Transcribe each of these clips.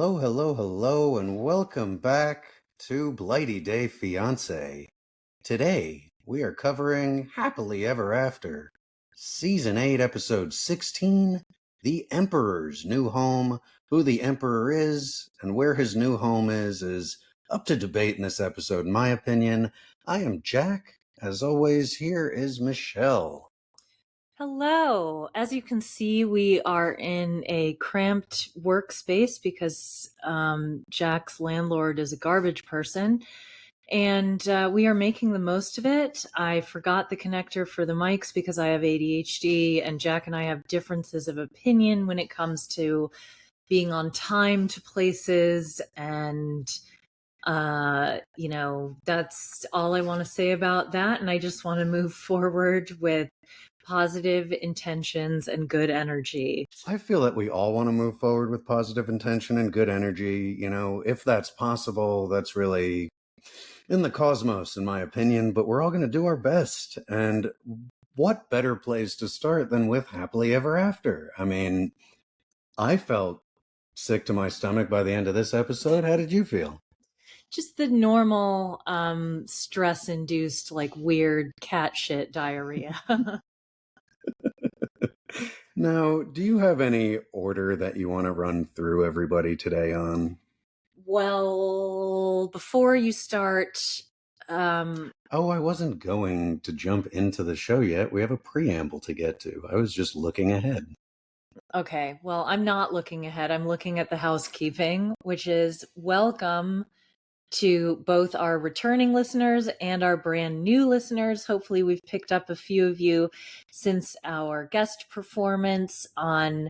Hello, hello, hello, and welcome back to Blighty Day Fiancé. Today, we are covering Happily Ever After, Season 8, Episode 16, The Emperor's New Home. Who the Emperor is and where his new home is up to debate in this episode, in my opinion. I am Jack. As always, here is Michelle. Hello. As you can see, we are in a cramped workspace because Jack's landlord is a garbage person, and we are making the most of it. I forgot the connector for the mics because I have ADHD, and Jack and I have differences of opinion when it comes to being on time to places, and that's all I want to say about that. And I just want to move forward with positive intentions and good energy. I feel that we all want to move forward with positive intention and good energy. If that's possible, that's really in the cosmos, in my opinion, but we're all going to do our best. And what better place to start than with Happily Ever After? I mean, I felt sick to my stomach by the end of this episode. How did you feel? Just the normal stress-induced, like weird cat shit diarrhea. Now, do you have any order that you want to run through everybody today on? Well, before you start... I wasn't going to jump into the show yet. We have a preamble to get to. I was just looking ahead. Okay, well, I'm not looking ahead. I'm looking at the housekeeping, which is welcome to both our returning listeners and our brand new listeners. Hopefully we've picked up a few of you since our guest performance on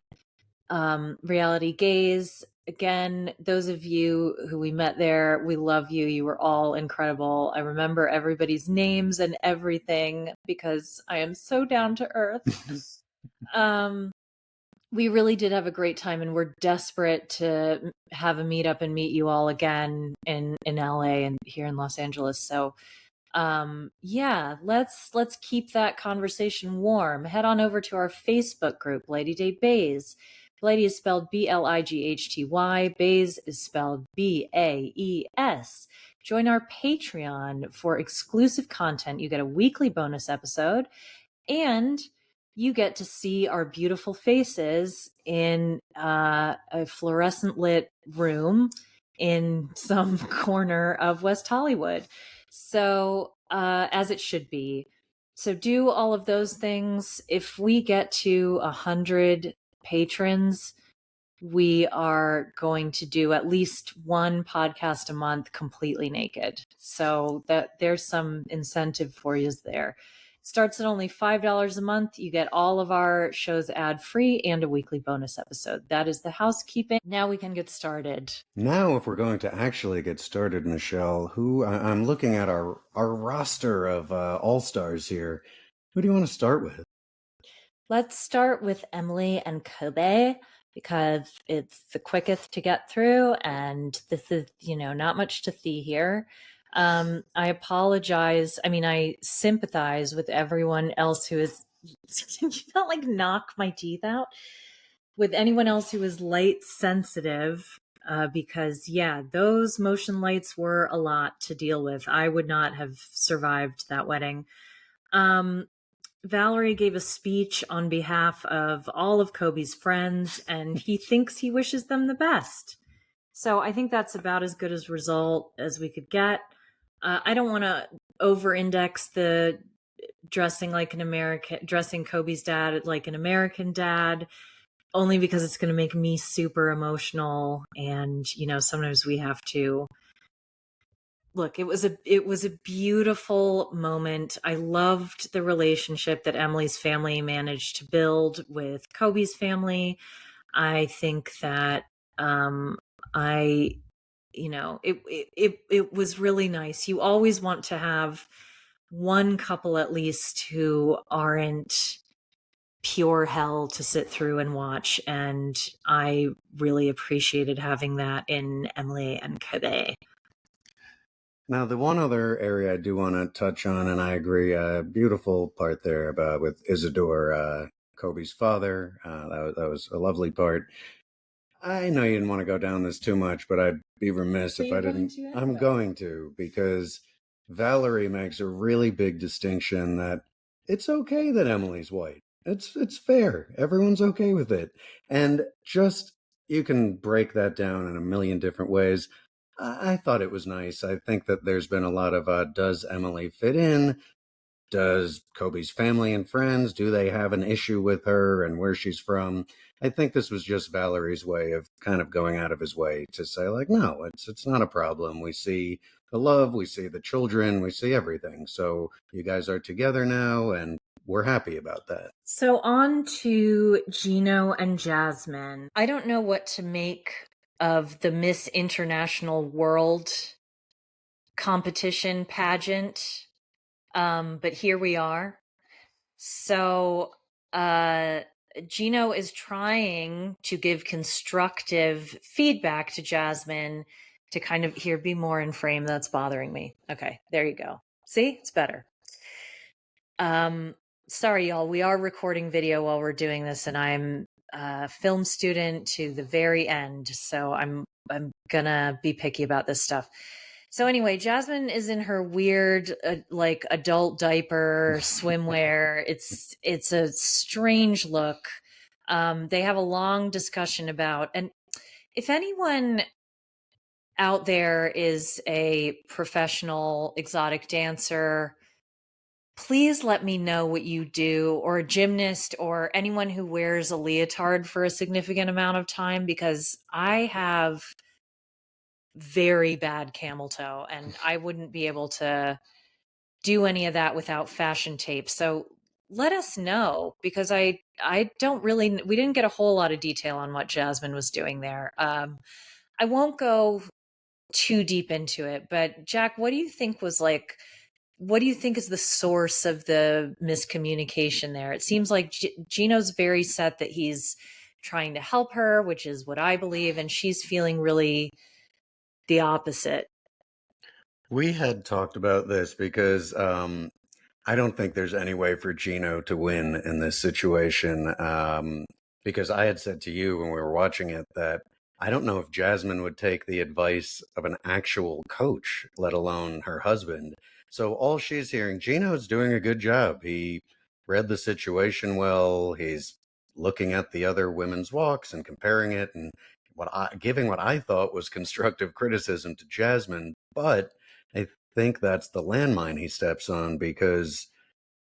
Reality Gaze. Again, those of you who we met there, we love you. You were all incredible. I remember everybody's names and everything because I am so down to earth. We really did have a great time, and we're desperate to have a meetup and meet you all again in LA and here in Los Angeles. So let's keep that conversation warm. Head on over to our Facebook group, Blighty Day Bays. Blighty is spelled Blighty. Bays is spelled Baes. Join our Patreon for exclusive content. You get a weekly bonus episode, and you get to see our beautiful faces in a fluorescent lit room in some corner of West Hollywood. So, as it should be. So do all of those things. If we get to 100 patrons, we are going to do at least one podcast a month completely naked. So that there's some incentive for you there. Starts at only $5 a month. You get all of our shows ad-free and a weekly bonus episode. That is the housekeeping. Now we can get started. Now, if we're going to actually get started, Michelle, I'm looking at our roster of all-stars here. Who do you want to start with? Let's start with Emily and Kobe because it's the quickest to get through, and this is, not much to see here. I apologize. I mean, I sympathize with everyone else who is, you felt like knock my teeth out, with anyone else who is light sensitive, because those motion lights were a lot to deal with. I would not have survived that wedding. Valerie gave a speech on behalf of all of Kobe's friends, and he thinks he wishes them the best. So I think that's about as good a result as we could get. I don't want to over-index the dressing Kobe's dad like an American dad, only because it's going to make me super emotional. And, sometimes we have to look. It was a beautiful moment. I loved the relationship that Emily's family managed to build with Kobe's family. I think that, it was really nice. You always want to have one couple at least who aren't pure hell to sit through and watch. And I really appreciated having that in Emily and Kobe. Now, the one other area I do want to touch on, and I agree, beautiful part there with Isidore, Kobe's father. That was a lovely part. I know you didn't want to go down this too much, but I'd be remiss So if I you're going didn't. to I'm anyway. going to, because Valerie makes a really big distinction that it's okay that Emily's white. It's fair. Everyone's okay with it. And just you can break that down in a million different ways. I thought it was nice. I think that there's been a lot of does Emily fit in? Does Kobe's family and friends, do they have an issue with her and where she's from? I think this was just Valerie's way of kind of going out of his way to say, like, no, it's not a problem. We see the love, we see the children, we see everything. So you guys are together now, and we're happy about that. So on to Gino and Jasmine. I don't know what to make of the Miss International World competition pageant, but here we are. So Gino is trying to give constructive feedback to Jasmine to kind of here be more in frame. That's bothering me. Okay, there you go. See, it's better. Sorry, y'all. We are recording video while we're doing this, and I'm a film student to the very end, so I'm gonna be picky about this stuff. So anyway, Jasmine is in her weird, like adult diaper swimwear. It's a strange look. They have a long discussion about, and if anyone out there is a professional exotic dancer, please let me know what you do, or a gymnast, or anyone who wears a leotard for a significant amount of time, because I have very bad camel toe and I wouldn't be able to do any of that without fashion tape. So let us know, because I don't really, we didn't get a whole lot of detail on what Jasmine was doing there. I won't go too deep into it, but Jack, what do you think was like, what do you think is the source of the miscommunication there? It seems like Gino's very set that he's trying to help her, which is what I believe, and she's feeling really the opposite. We had talked about this because I don't think there's any way for Gino to win in this situation. Because I had said to you when we were watching it that I don't know if Jasmine would take the advice of an actual coach, let alone her husband. So all she's hearing, Gino's doing a good job. He read the situation well. He's looking at the other women's walks and comparing it and giving what I thought was constructive criticism to Jasmine. But I think that's the landmine he steps on, because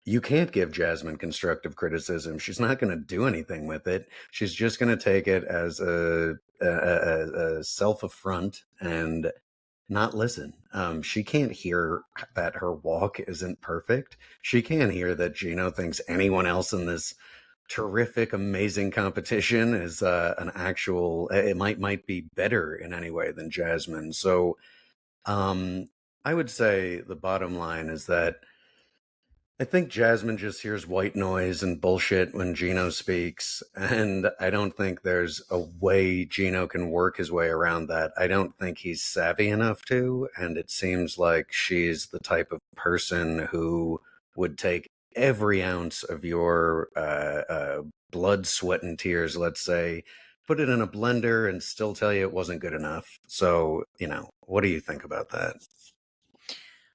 you can't give Jasmine constructive criticism. She's not going to do anything with it. She's just going to take it as a self affront and not listen. She can't hear that her walk isn't perfect. She can't hear that Gino thinks anyone else in this terrific, amazing competition is an actual. It might be better in any way than Jasmine. So I would say the bottom line is that I think Jasmine just hears white noise and bullshit when Gino speaks, and I don't think there's a way Gino can work his way around that. I don't think he's savvy enough to, and it seems like she's the type of person who would take every ounce of your blood, sweat, and tears, let's say, put it in a blender and still tell you it wasn't good enough. So, what do you think about that?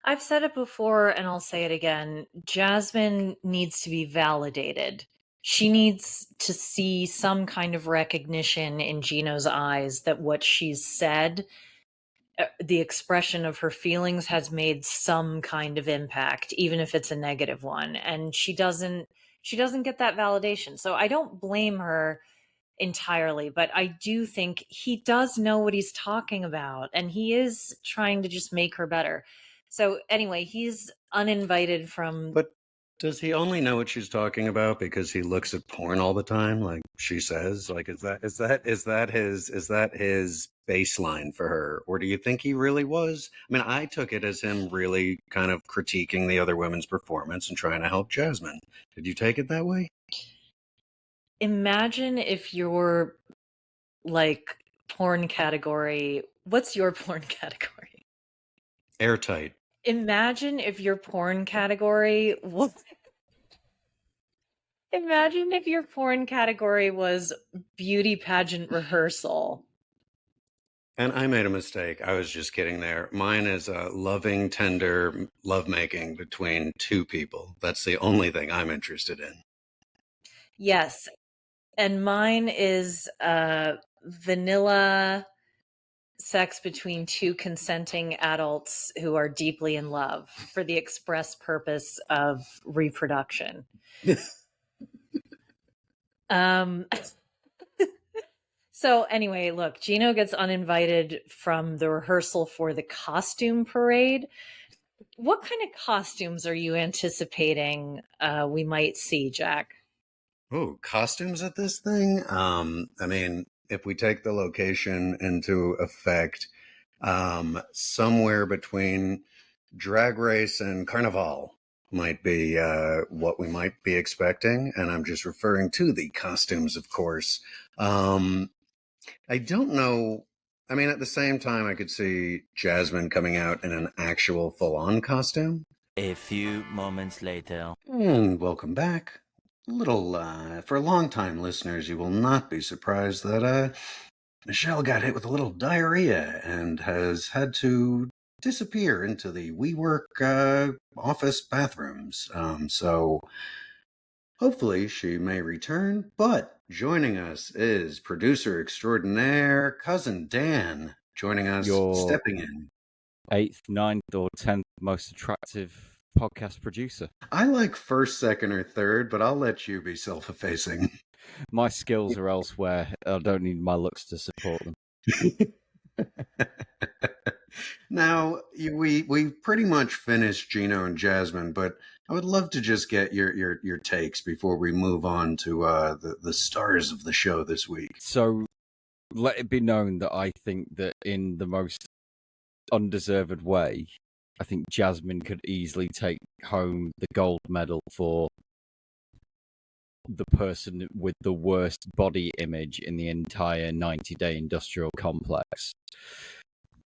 I've said it before and I'll say it again. Jasmine needs to be validated. She needs to see some kind of recognition in Gino's eyes that what she's said, the expression of her feelings, has made some kind of impact, even if it's a negative one. And she doesn't get that validation. So I don't blame her entirely, but I do think he does know what he's talking about, and he is trying to just make her better. So anyway, he's uninvited from. But does he only know what she's talking about because he looks at porn all the time, like she says? Like, is that his baseline for her, or do you think he really was? I mean, I took it as him really kind of critiquing the other women's performance and trying to help Jasmine. Did you take it that way? Imagine if your like porn category. What's your porn category? Airtight. Imagine if your porn category was Imagine if your porn category was beauty pageant rehearsal. And I made a mistake. I was just kidding there. Mine is loving, tender lovemaking between two people. That's the only thing I'm interested in. Yes. And mine is vanilla sex between two consenting adults who are deeply in love for the express purpose of reproduction. Um, so anyway, look, Gino gets uninvited from the rehearsal for the costume parade. What kind of costumes are you anticipating we might see, Jack? Oh, costumes at this thing? I mean, if we take the location into effect, somewhere between Drag Race and Carnival might be what we might be expecting. And I'm just referring to the costumes, of course. I don't know. I mean, at the same time, I could see Jasmine coming out in an actual full on costume. A few moments later. And welcome back. A little, for long-time listeners, you will not be surprised that Michelle got hit with a little diarrhea and has had to disappear into the WeWork office bathrooms. So hopefully she may return. But joining us is producer extraordinaire, cousin Dan, joining us, stepping in. 8th, 9th, or 10th most attractive podcast producer. I like first, second, or third, but I'll let you be self-effacing. My skills are elsewhere. I don't need my looks to support them. Now, we pretty much finished Gino and Jasmine, but I would love to just get your takes before we move on to the stars of the show this week. So let it be known that I think that in the most undeserved way, I think Jasmine could easily take home the gold medal for the person with the worst body image in the entire 90-day industrial complex.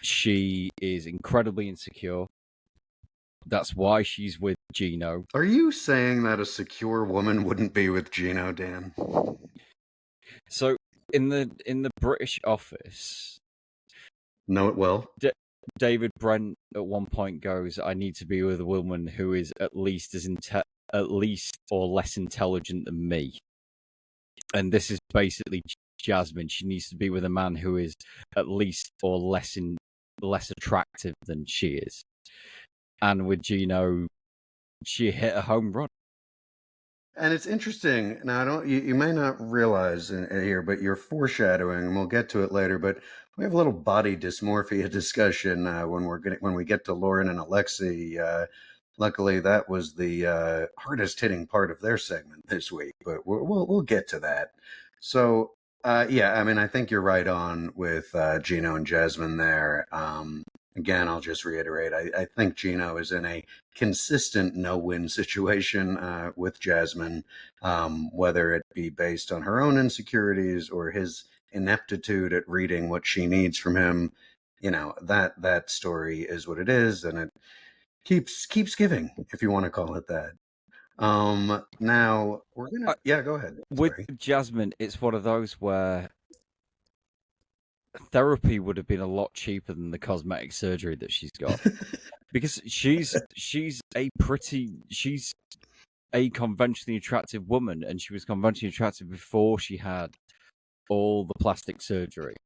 She is incredibly insecure. That's why she's with Gino. Are you saying that a secure woman wouldn't be with Gino, Dan? So in the British office, Know it well. David Brent at one point goes, "I need to be with a woman who is at least or less intelligent than me." And this is basically Jasmine. She needs to be with a man who is at least or less attractive than she is. And with Gino, she hit a home run. And it's interesting. Now, you may not realize here, but you're foreshadowing, and we'll get to it later. But we have a little body dysmorphia discussion when we get to Loren and Alexei. Luckily, that was the hardest hitting part of their segment this week, but we'll get to that. So, yeah, I mean, I think you're right on with Gino and Jasmine there. Again, I'll just reiterate, I think Gino is in a consistent no-win situation with Jasmine, whether it be based on her own insecurities or his ineptitude at reading what she needs from him. You know, that story is what it is, and it keeps giving, if you want to call it that. Now we're gonna go ahead. With Jasmine, it's one of those where therapy would have been a lot cheaper than the cosmetic surgery that she's got. Because she's a conventionally attractive woman, and she was conventionally attractive before she had all the plastic surgery.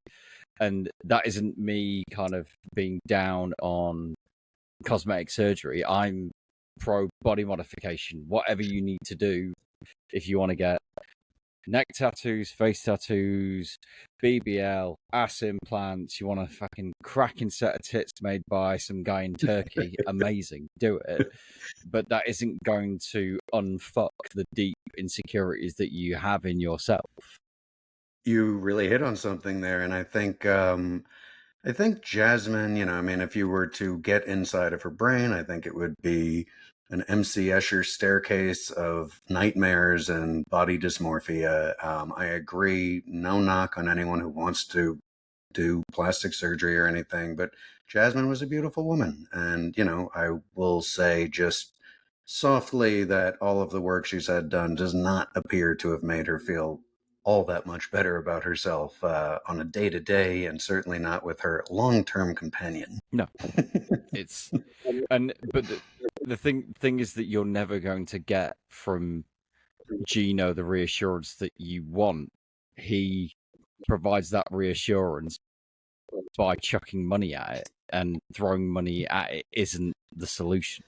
And that isn't me kind of being down on cosmetic surgery. I'm pro body modification. Whatever you need to do if you want to get neck tattoos, face tattoos, BBL, ass implants, you want a fucking cracking set of tits made by some guy in Turkey, amazing, do it. But that isn't going to unfuck the deep insecurities that you have in yourself. You really hit on something there, and I think Jasmine, you know, I mean, if you were to get inside of her brain, I think it would be an MC Escher staircase of nightmares and body dysmorphia. I agree, no knock on anyone who wants to do plastic surgery or anything, but Jasmine was a beautiful woman. And, you know, I will say just softly that all of the work she's had done does not appear to have made her feel all that much better about herself on a day-to-day, and certainly not with her long-term companion. No, it's but the thing is that you're never going to get from Gino the reassurance that you want. He provides that reassurance by chucking money at it, and throwing money at it isn't the solution.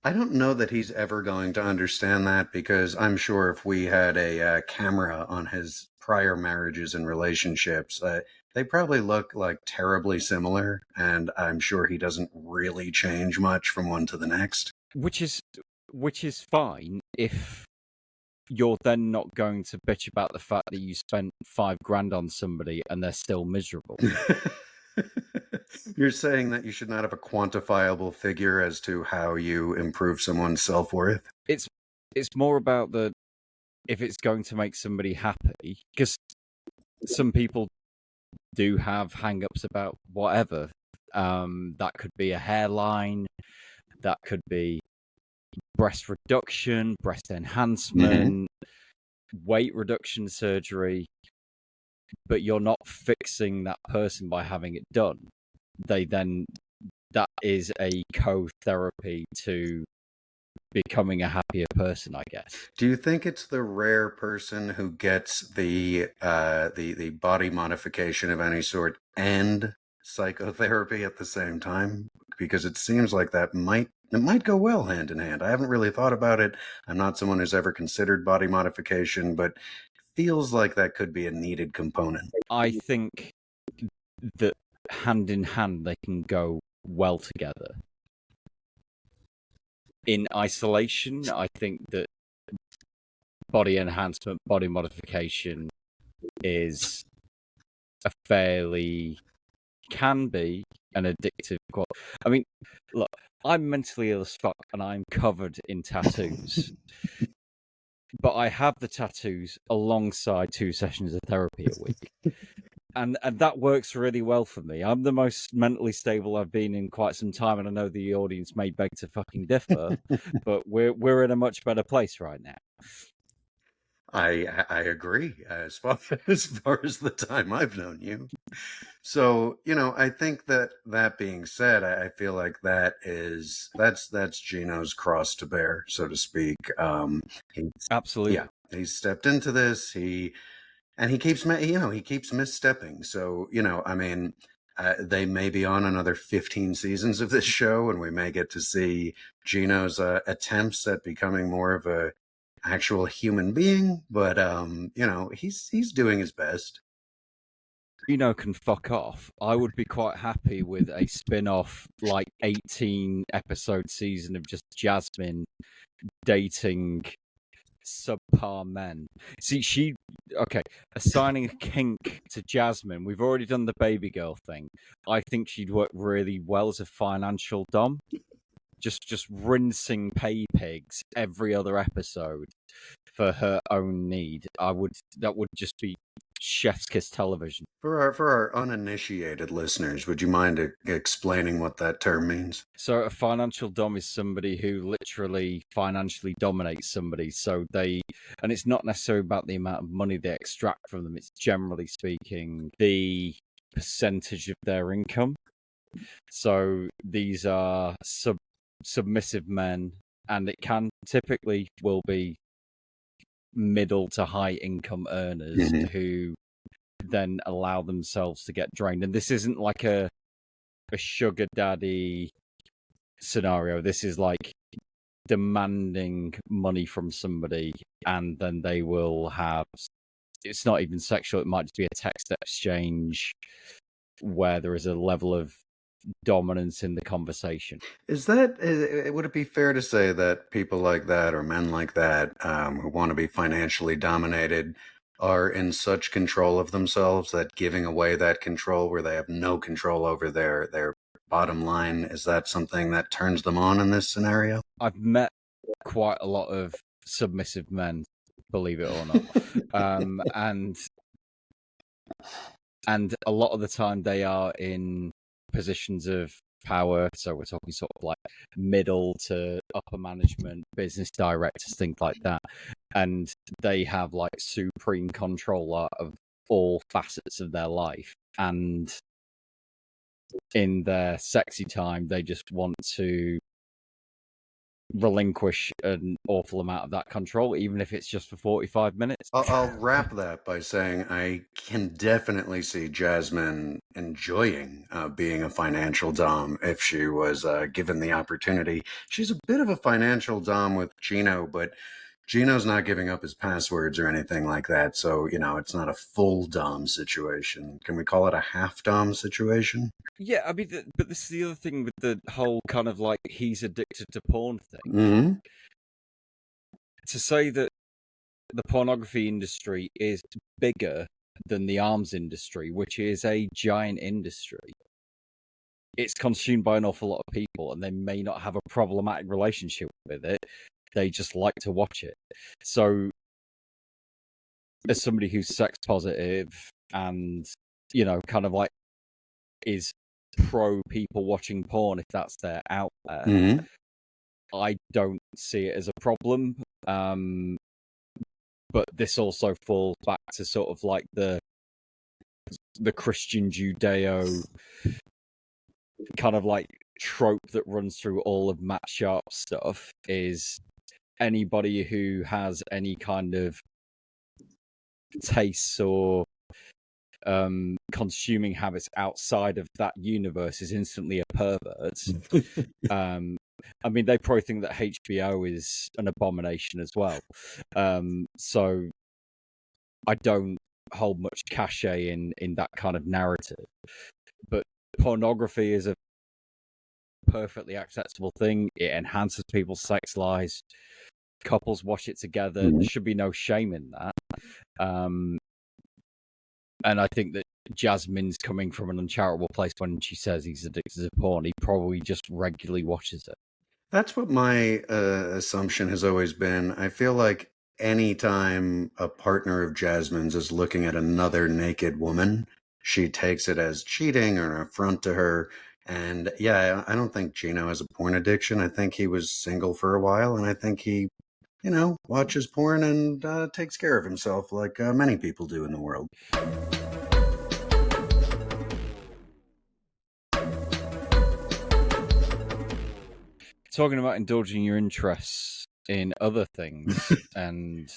I don't know that he's ever going to understand that, because I'm sure if we had a camera on his prior marriages and relationships, they probably look like terribly similar, and I'm sure he doesn't really change much from one to the next. Which is fine if you're then not going to bitch about the fact that you spent $5,000 on somebody and they're still miserable. You're saying that you should not have a quantifiable figure as to how you improve someone's self-worth? It's more about if it's going to make somebody happy, because some people do have hang-ups about whatever. That could be a hairline, that could be breast reduction, breast enhancement, weight reduction surgery, but you're not fixing that person by having it done. That is a co-therapy to becoming a happier person, I guess. Do you think it's the rare person who gets the body modification of any sort and psychotherapy at the same time? Because it seems like it might go well hand in hand. I haven't really thought about it. I'm not someone who's ever considered body modification, but feels like that could be a needed component. I think that hand in hand they can go well together. In isolation, I think that body enhancement, body modification is can be an addictive quality. I mean, look, I'm mentally ill as fuck and I'm covered in tattoos. But I have the tattoos alongside 2 sessions of therapy a week. And that works really well for me. I'm the most mentally stable I've been in quite some time, and I know the audience may beg to fucking differ, but we're in a much better place right now. I agree, as far as the time I've known you. So, I think that being said, I feel like that's Gino's cross to bear, so to speak. Absolutely. Yeah, he's stepped into this. He keeps misstepping. So, I mean, they may be on another 15 seasons of this show, and we may get to see Gino's attempts at becoming more of a actual human being, but he's doing his best. Gino can fuck off. I would be quite happy with a spin-off, like 18 episode season of just Jasmine dating subpar men. See, assigning a kink to Jasmine, we've already done the baby girl thing. I think she'd work really well as a financial dom. Just rinsing pay pigs every other episode for her own need. That would just be chef's kiss television. For our uninitiated listeners, would you mind explaining what that term means? So a financial dom is somebody who literally financially dominates somebody. And it's not necessarily about the amount of money they extract from them. It's generally speaking the percentage of their income. So these are submissive men, and it typically will be middle to high income earners who then allow themselves to get drained. And this isn't like a sugar daddy scenario. This is like demanding money from somebody, and then they will have, it's not even sexual, it might just be a text exchange where there is a level of dominance in the conversation. Would it be fair to say that people like that, or men like that, who want to be financially dominated, are in such control of themselves that giving away that control, where they have no control over their bottom line, is that something that turns them on in this scenario? I've met quite a lot of submissive men, believe it or not. And a lot of the time they are in positions of power. So we're talking sort of like middle to upper management, business directors, things like that. And they have like supreme control of all facets of their life. And in their sexy time, they just want to relinquish an awful amount of that control, even if it's just for 45 minutes. I'll wrap that by saying I can definitely see Jasmine enjoying being a financial dom if she was given the opportunity. She's a bit of a financial dom with Gino, but Gino's not giving up his passwords or anything like that. So, it's not a full dom situation. Can we call it a half dom situation? Yeah, I mean, but this is the other thing with the whole kind of like he's addicted to porn thing. Mm-hmm. To say that the pornography industry is bigger than the arms industry, which is a giant industry, it's consumed by an awful lot of people, and they may not have a problematic relationship with it. They just like to watch it. So, as somebody who's sex positive and, kind of like is pro people watching porn if that's their out there, Mm-hmm. I don't see it as a problem. But this also falls back to sort of like the Christian Judeo kind of like trope that runs through all of Matt Sharp's stuff is anybody who has any kind of tastes or consuming habits outside of that universe is instantly a pervert. I mean, they probably think that HBO is an abomination as well. So I don't hold much cachet in that kind of narrative. But pornography is a perfectly acceptable thing. It enhances people's sex lives. Couples watch it together. Mm-hmm. There should be no shame in that. And I think that Jasmine's coming from an uncharitable place when she says he's addicted to porn. He probably just regularly watches it. That's what my assumption has always been. I feel like anytime a partner of Jasmine's is looking at another naked woman, she takes it as cheating or an affront to her. And yeah, I don't think Gino has a porn addiction. I think he was single for a while, and I think he, watches porn and takes care of himself like many people do in the world. Talking about indulging your interests in other things, and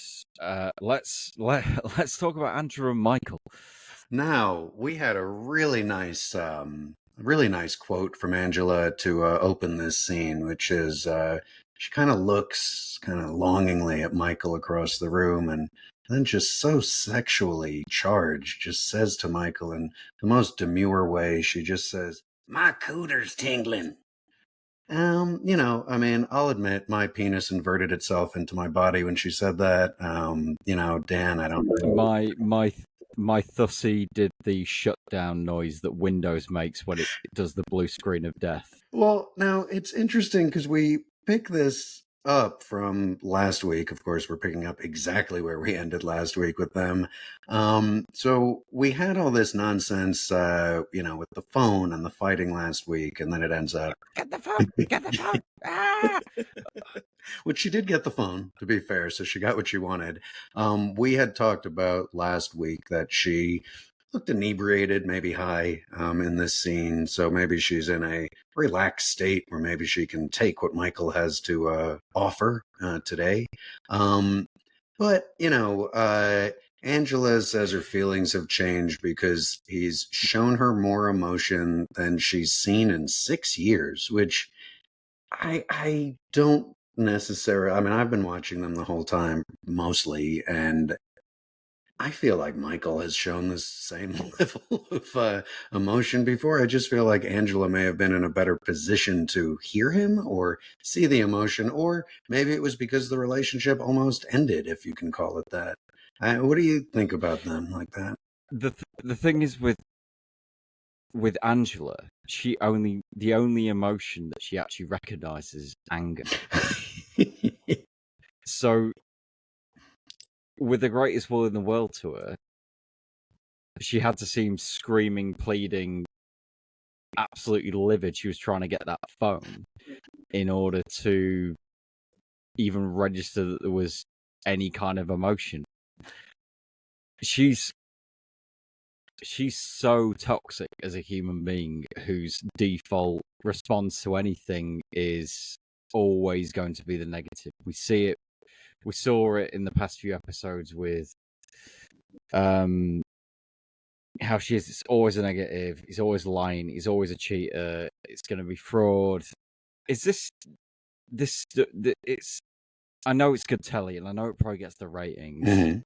let's talk about Andrew and Michael. Now, we had a really nice quote from Angela to open this scene, which is she kind of looks kind of longingly at Michael across the room, and then just so sexually charged, just says to Michael in the most demure way, she just says, "My cooter's tingling." I mean, I'll admit my penis inverted itself into my body when she said that. Dan, I don't know. My thussy did the shutdown noise that Windows makes when it does the blue screen of death. Well, now it's interesting because we pick this up from last week. Of course, we're picking up exactly where we ended last week with them. So we had all this nonsense, with the phone and the fighting last week, and then it ends up Get the phone! Get the phone! Ah! Which she did get the phone, to be fair, so she got what she wanted. We had talked about last week that she looked inebriated, maybe high, in this scene, so maybe she's in a relaxed state where maybe she can take what Michael has to offer today. But, Angela says her feelings have changed because he's shown her more emotion than she's seen in 6 years, which I don't necessarily. I mean, I've been watching them the whole time mostly, and I feel like Michael has shown the same level of emotion before. I just feel like Angela may have been in a better position to hear him or see the emotion, or maybe it was because the relationship almost ended, if you can call it that. What do you think about them like that? The thing is with Angela, the only emotion that she actually recognizes is anger. So, with the greatest will in the world to her, she had to seem screaming, pleading, absolutely livid. She was trying to get that phone in order to even register that there was any kind of emotion. She's so toxic as a human being whose default response to anything is always going to be the negative. We saw it in the past few episodes with how it's always a negative, he's always lying, he's always a cheater, it's going to be fraud. Is it's, I know it's good telly and I know it probably gets the ratings,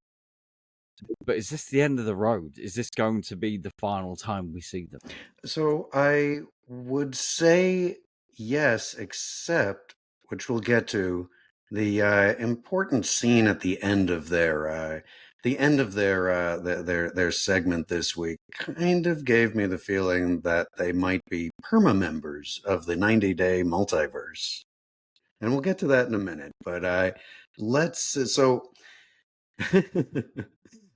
Mm-hmm. but is this the end of the road? Is this going to be the final time we see them? So I would say yes, except, which we'll get to, the important scene at the end of their their segment this week kind of gave me the feeling that they might be perma members of the 90-day multiverse, and we'll get to that in a minute. But let's so.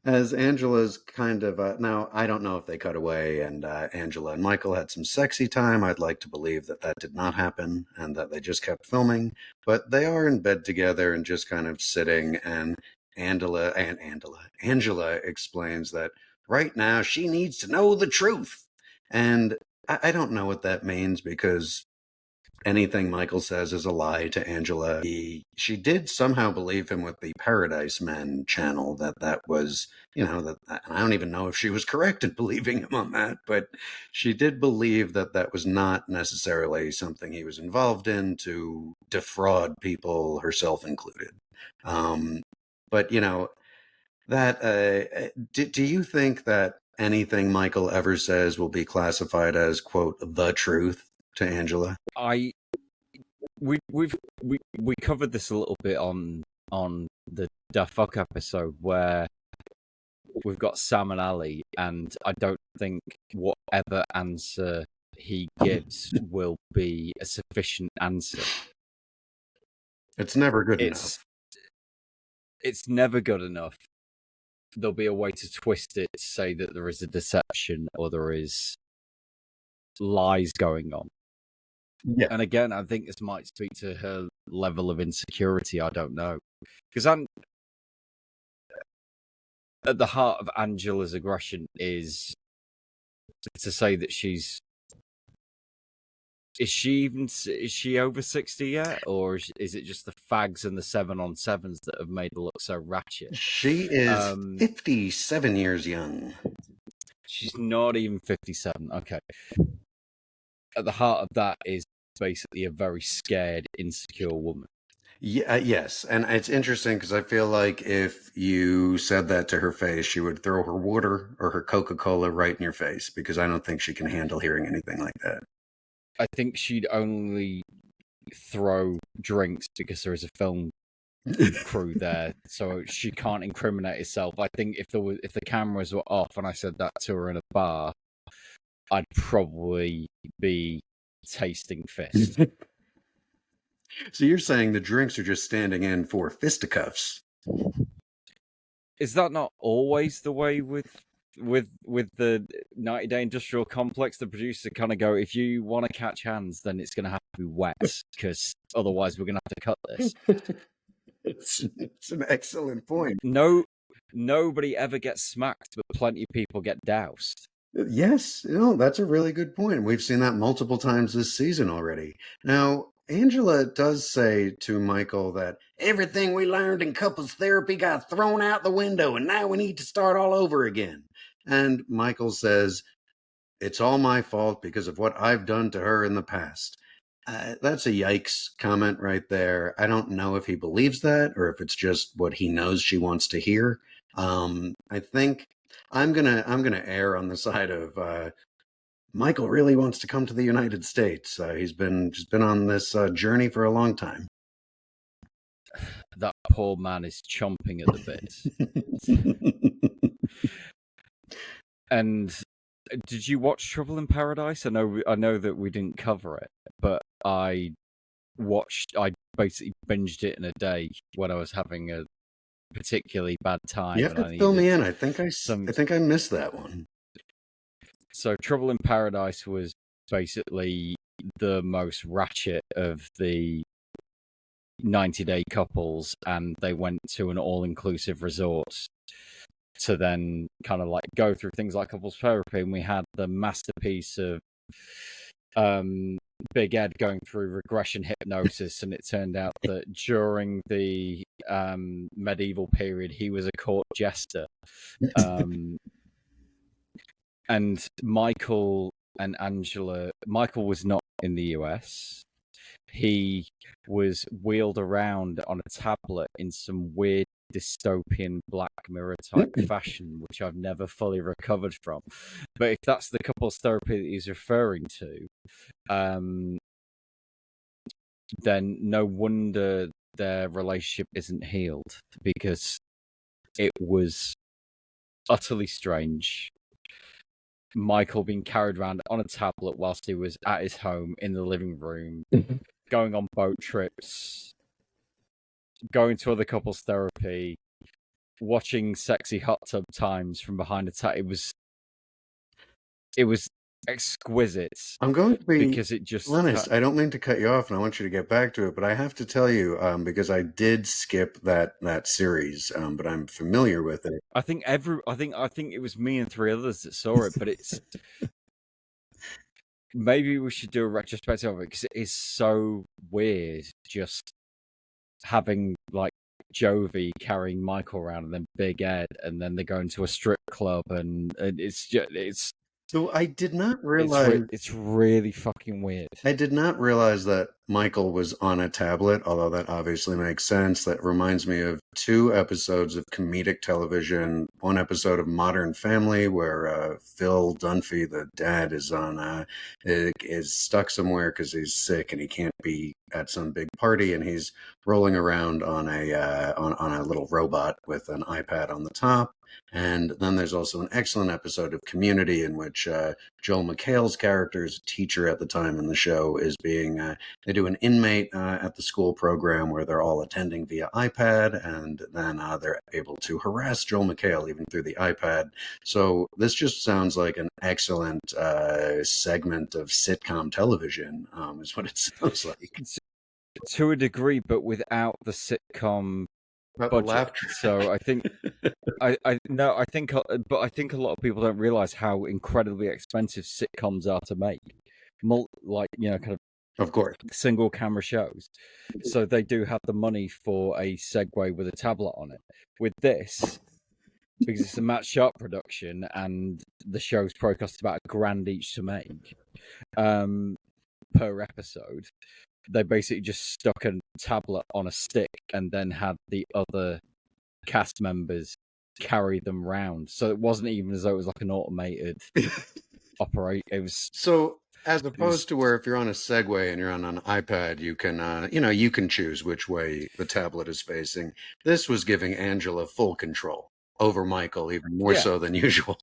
As Angela's kind of now, I don't know if they cut away and Angela and Michael had some sexy time. I'd like to believe that that did not happen and that they just kept filming. But they are in bed together and just kind of sitting. And Angela explains that right now she needs to know the truth. And I don't know what that means, because anything Michael says is a lie to Angela. She did somehow believe him with the Paradise Men channel that was, that I don't even know if she was correct in believing him on that, but she did believe that that was not necessarily something he was involved in to defraud people, herself included. But that do you think that anything Michael ever says will be classified as, quote, the truth to Angela? We covered this a little bit on the Da Fuck episode where we've got Sam and Ali, and I don't think whatever answer he gives will be a sufficient answer. It's never good enough. It's never good enough. There'll be a way to twist it to say that there is a deception or there is lies going on. Yeah. And again, I think this might speak to her level of insecurity. I don't know. Because at the heart of Angela's aggression is to say that is she over 60 yet? Or is it just the fags and the 7-on-7s that have made her look so ratchet? She is 57 years young. She's not even 57. Okay. At the heart of that is basically a very scared, insecure woman. Yeah, yes. And it's interesting because I feel like if you said that to her face, she would throw her water or her Coca-Cola right in your face, because I don't think she can handle hearing anything like that. I think she'd only throw drinks because there is a film crew there, so she can't incriminate herself. I think if the cameras were off and I said that to her in a bar, I'd probably be tasting fist. So you're saying the drinks are just standing in for fisticuffs? Is that not always the way with the 90-day industrial complex? The producer kind of go, if you want to catch hands, then it's going to have to be wet, because otherwise we're going to have to cut this. It's an excellent point. Nobody ever gets smacked, but plenty of people get doused. Yes, that's a really good point. We've seen that multiple times this season already. Now, Angela does say to Michael that everything we learned in couples therapy got thrown out the window and now we need to start all over again. And Michael says, it's all my fault because of what I've done to her in the past. That's a yikes comment right there. I don't know if he believes that or if it's just what he knows she wants to hear. I think I'm gonna err on the side of Michael really wants to come to the United States. He's been on this journey for a long time. That poor man is chomping at the bit. And did you watch Trouble in Paradise? I know that we didn't cover it, but I basically binged it in a day when I was having a particularly bad time. You have to fill me in. I think I missed that one. So Trouble in Paradise was basically the most ratchet of the 90-day couples, and they went to an all-inclusive resort to then kind of like go through things like couples therapy. And we had the masterpiece of Big Ed going through regression hypnosis, and it turned out that during the medieval period he was a court jester. And Michael and Angela, Michael was not in the US. He was wheeled around on a tablet in some weird dystopian Black Mirror type fashion, which I've never fully recovered from. But if that's the couples therapy that he's referring to, then no wonder their relationship isn't healed, because it was utterly strange. Michael being carried around on a tablet whilst he was at his home in the living room, going on boat trips, going to other couples therapy, watching sexy hot tub times from behind a tab. It was exquisite. I'm going to be because it just honest. I don't mean to cut you off, and I want you to get back to it, but I have to tell you, because I did skip that series, but I'm familiar with it. I think it was me and 3 others that saw it, but it's maybe we should do a retrospective of it, because it is so weird just having like Jovi carrying Michael around, and then Big Ed, and then they go into a strip club, and it's. So I did not realize it's really fucking weird. I did not realize that Michael was on a tablet, although that obviously makes sense. That reminds me of 2 episodes of comedic television. One episode of Modern Family where Phil Dunphy, the dad, is stuck somewhere because he's sick and he can't be at some big party, and he's rolling around on a little robot with an iPad on the top. And then there's also an excellent episode of Community in which Joel McHale's character is a teacher at the time in the show, is being they do an inmate at the school program where they're all attending via iPad, and then they're able to harass Joel McHale even through the iPad. So this just sounds like an excellent segment of sitcom television, is what it sounds like. To a degree, but without the sitcom budget. So I think I think a lot of people don't realize how incredibly expensive sitcoms are to make. Of course, single camera shows. So they do have the money for a Segway with a tablet on it. With this, because it's a Matt Sharp production and the show's probably cost about $1,000 each to make per episode, they basically just stuck a tablet on a stick and then had the other cast members carry them round. So it wasn't even as though it was like an automated operate. It was so. As opposed to where if you're on a Segway and you're on an iPad, you can, you can choose which way the tablet is facing. This was giving Angela full control over Michael, even more so than usual.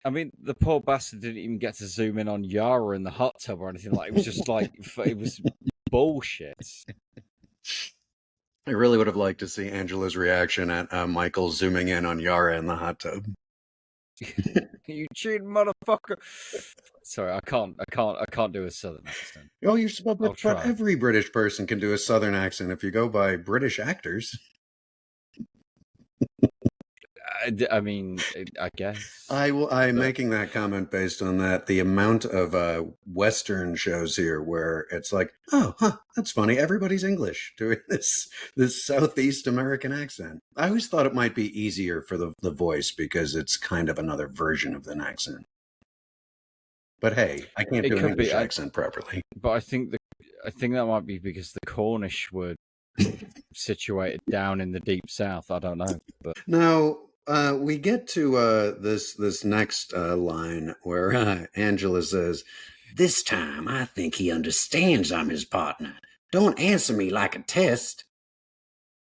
I mean, the poor bastard didn't even get to zoom in on Yara in the hot tub or anything like. It was just like it was bullshit. I really would have liked to see Angela's reaction at Michael zooming in on Yara in the hot tub. You cheating motherfucker! Sorry, I can't do a southern accent. Oh, but every British person can do a southern accent if you go by British actors. I mean, I guess. I'm making that comment based on that. The amount of Western shows here where it's like, that's funny. Everybody's English doing this Southeast American accent. I always thought it might be easier for the voice because it's kind of another version of an accent. But hey, I can't do an English accent properly. But I think that might be because the Cornish were situated down in the deep south. I don't know. But now we get to this next line where Angela says, "This time I think he understands I'm his partner. Don't answer me like a test.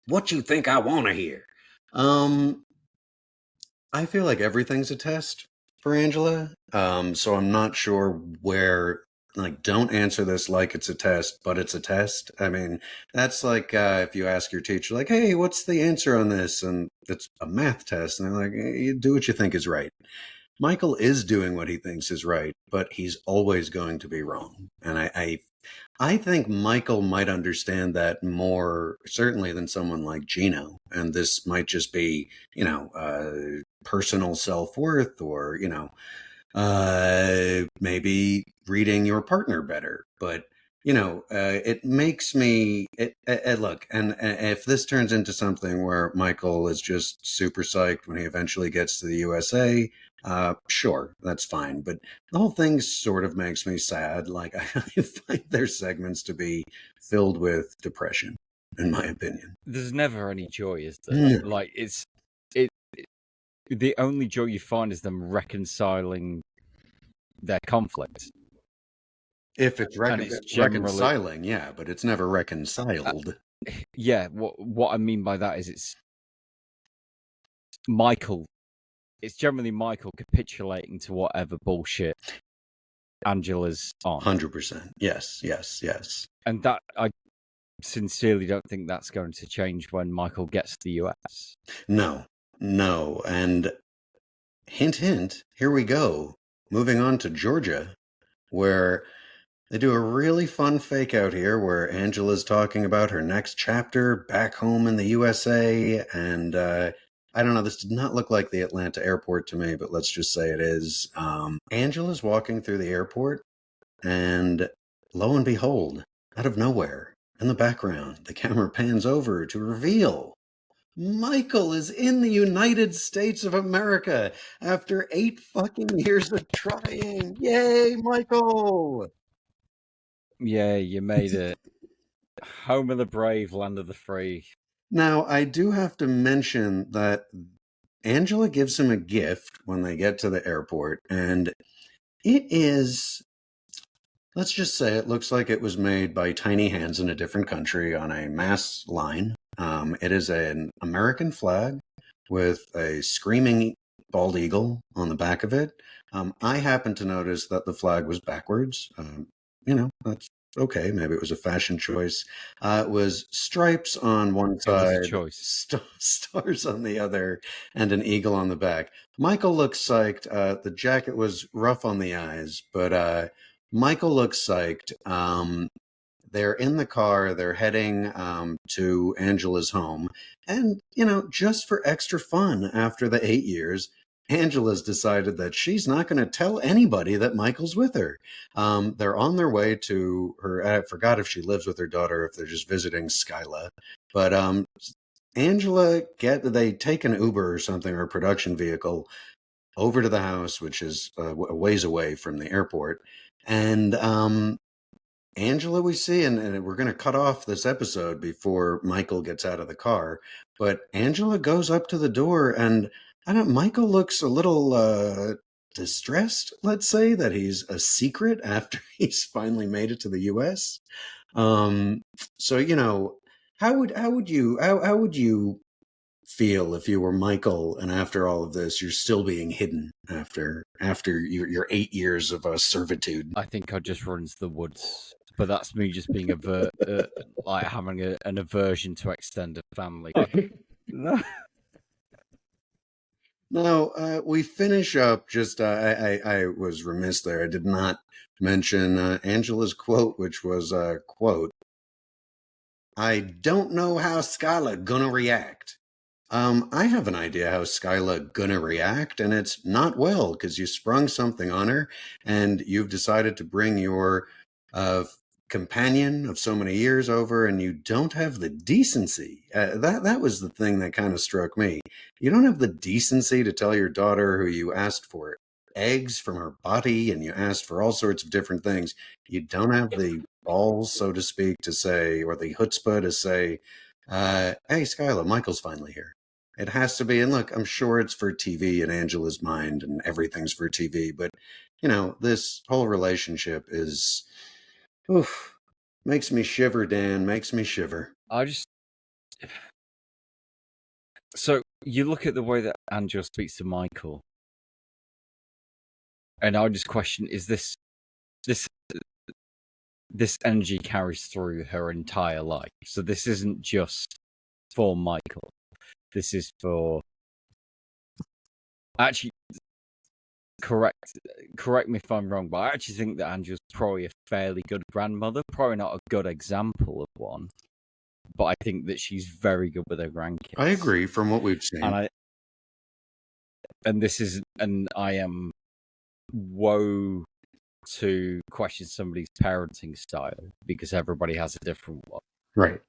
What you think I want to hear?" I feel like everything's a test for Angela. So I'm not sure where, like, don't answer this like it's a test, but it's a test. I mean, that's like if you ask your teacher, like, hey, what's the answer on this? And it's a math test. And they're like, you do what you think is right. Michael is doing what he thinks is right, but he's always going to be wrong. And I think Michael might understand that more certainly than someone like Gino. And this might just be, personal self-worth, or, maybe reading your partner better. But it makes me look, and if this turns into something where Michael is just super psyched when he eventually gets to the USA, sure, that's fine. But the whole thing sort of makes me sad. Like, I find their segments to be filled with depression, in my opinion. There's never any joy, is there? No. Like it the only joy you find is them reconciling their conflict. If it's And it's generally reconciling, yeah, but it's never reconciled. yeah. What I mean by that is it's Michael. It's generally Michael capitulating to whatever bullshit Angela's on. 100%. Yes. And that I sincerely don't think that's going to change when Michael gets to the US. No. And hint, hint, here we go. Moving on to Georgia, where they do a really fun fake out here where Angela's talking about her next chapter back home in the USA. And I don't know, this did not look like the Atlanta airport to me, but let's just say it is. Angela's walking through the airport, and lo and behold, out of nowhere, in the background, the camera pans over to reveal Michael is in the United States of America after 8 fucking years of trying. Yay, Michael! Yeah, you made it. Home of the brave, land of the free. Now, I do have to mention that Angela gives him a gift when they get to the airport, and it is, let's just say it looks like it was made by tiny hands in a different country on a mass line. It is an American flag with a screaming bald eagle on the back of it. I happened to notice that the flag was backwards. That's okay. Maybe it was a fashion choice. It was stripes on one side, stars on the other, and an eagle on the back. Michael looks psyched. The jacket was rough on the eyes, but Michael looks psyched. They're in the car. They're heading to Angela's home. And, just for extra fun, after the 8 years, Angela's decided that she's not going to tell anybody that Michael's with her. They're on their way to her. I forgot if she lives with her daughter, if they're just visiting Skyla. But they take an Uber or something, or a production vehicle, over to the house, which is a ways away from the airport. And Angela, we see, and we're going to cut off this episode before Michael gets out of the car, but Angela goes up to the door, and Michael looks a little distressed, let's say, that he's a secret after he's finally made it to the US. So, how would you feel if you were Michael, and after all of this, you're still being hidden after your 8 years of servitude? I think I'd just run into the woods. But that's me just being like having an aversion to extended family. No, we finish up. Just I was remiss there. I did not mention Angela's quote, which was quote, "I don't know how Skyla gonna react." I have an idea how Skyla gonna react, and it's not well, because you sprung something on her, and you've decided to bring your companion of so many years over, and you don't have the decency. That was the thing that kind of struck me. You don't have the decency to tell your daughter, who you asked for eggs from her body, and you asked for all sorts of different things. You don't have the balls, so to speak, to say, or the chutzpah to say, "Hey, Skyla, Michael's finally here." It has to be, and look, I'm sure it's for TV in Angela's mind, and everything's for TV, but this whole relationship is, oof, makes me shiver, Dan, makes me shiver. So you look at the way that Angela speaks to Michael, and I just question: is this energy carries through her entire life? So this isn't just for Michael. This is for... Actually, correct me if I'm wrong, but I actually think that Angela's probably a fairly good grandmother. Probably not a good example of one, but I think that she's very good with her grandkids. I agree from what we've seen. And I am woe to question somebody's parenting style because everybody has a different one. Right.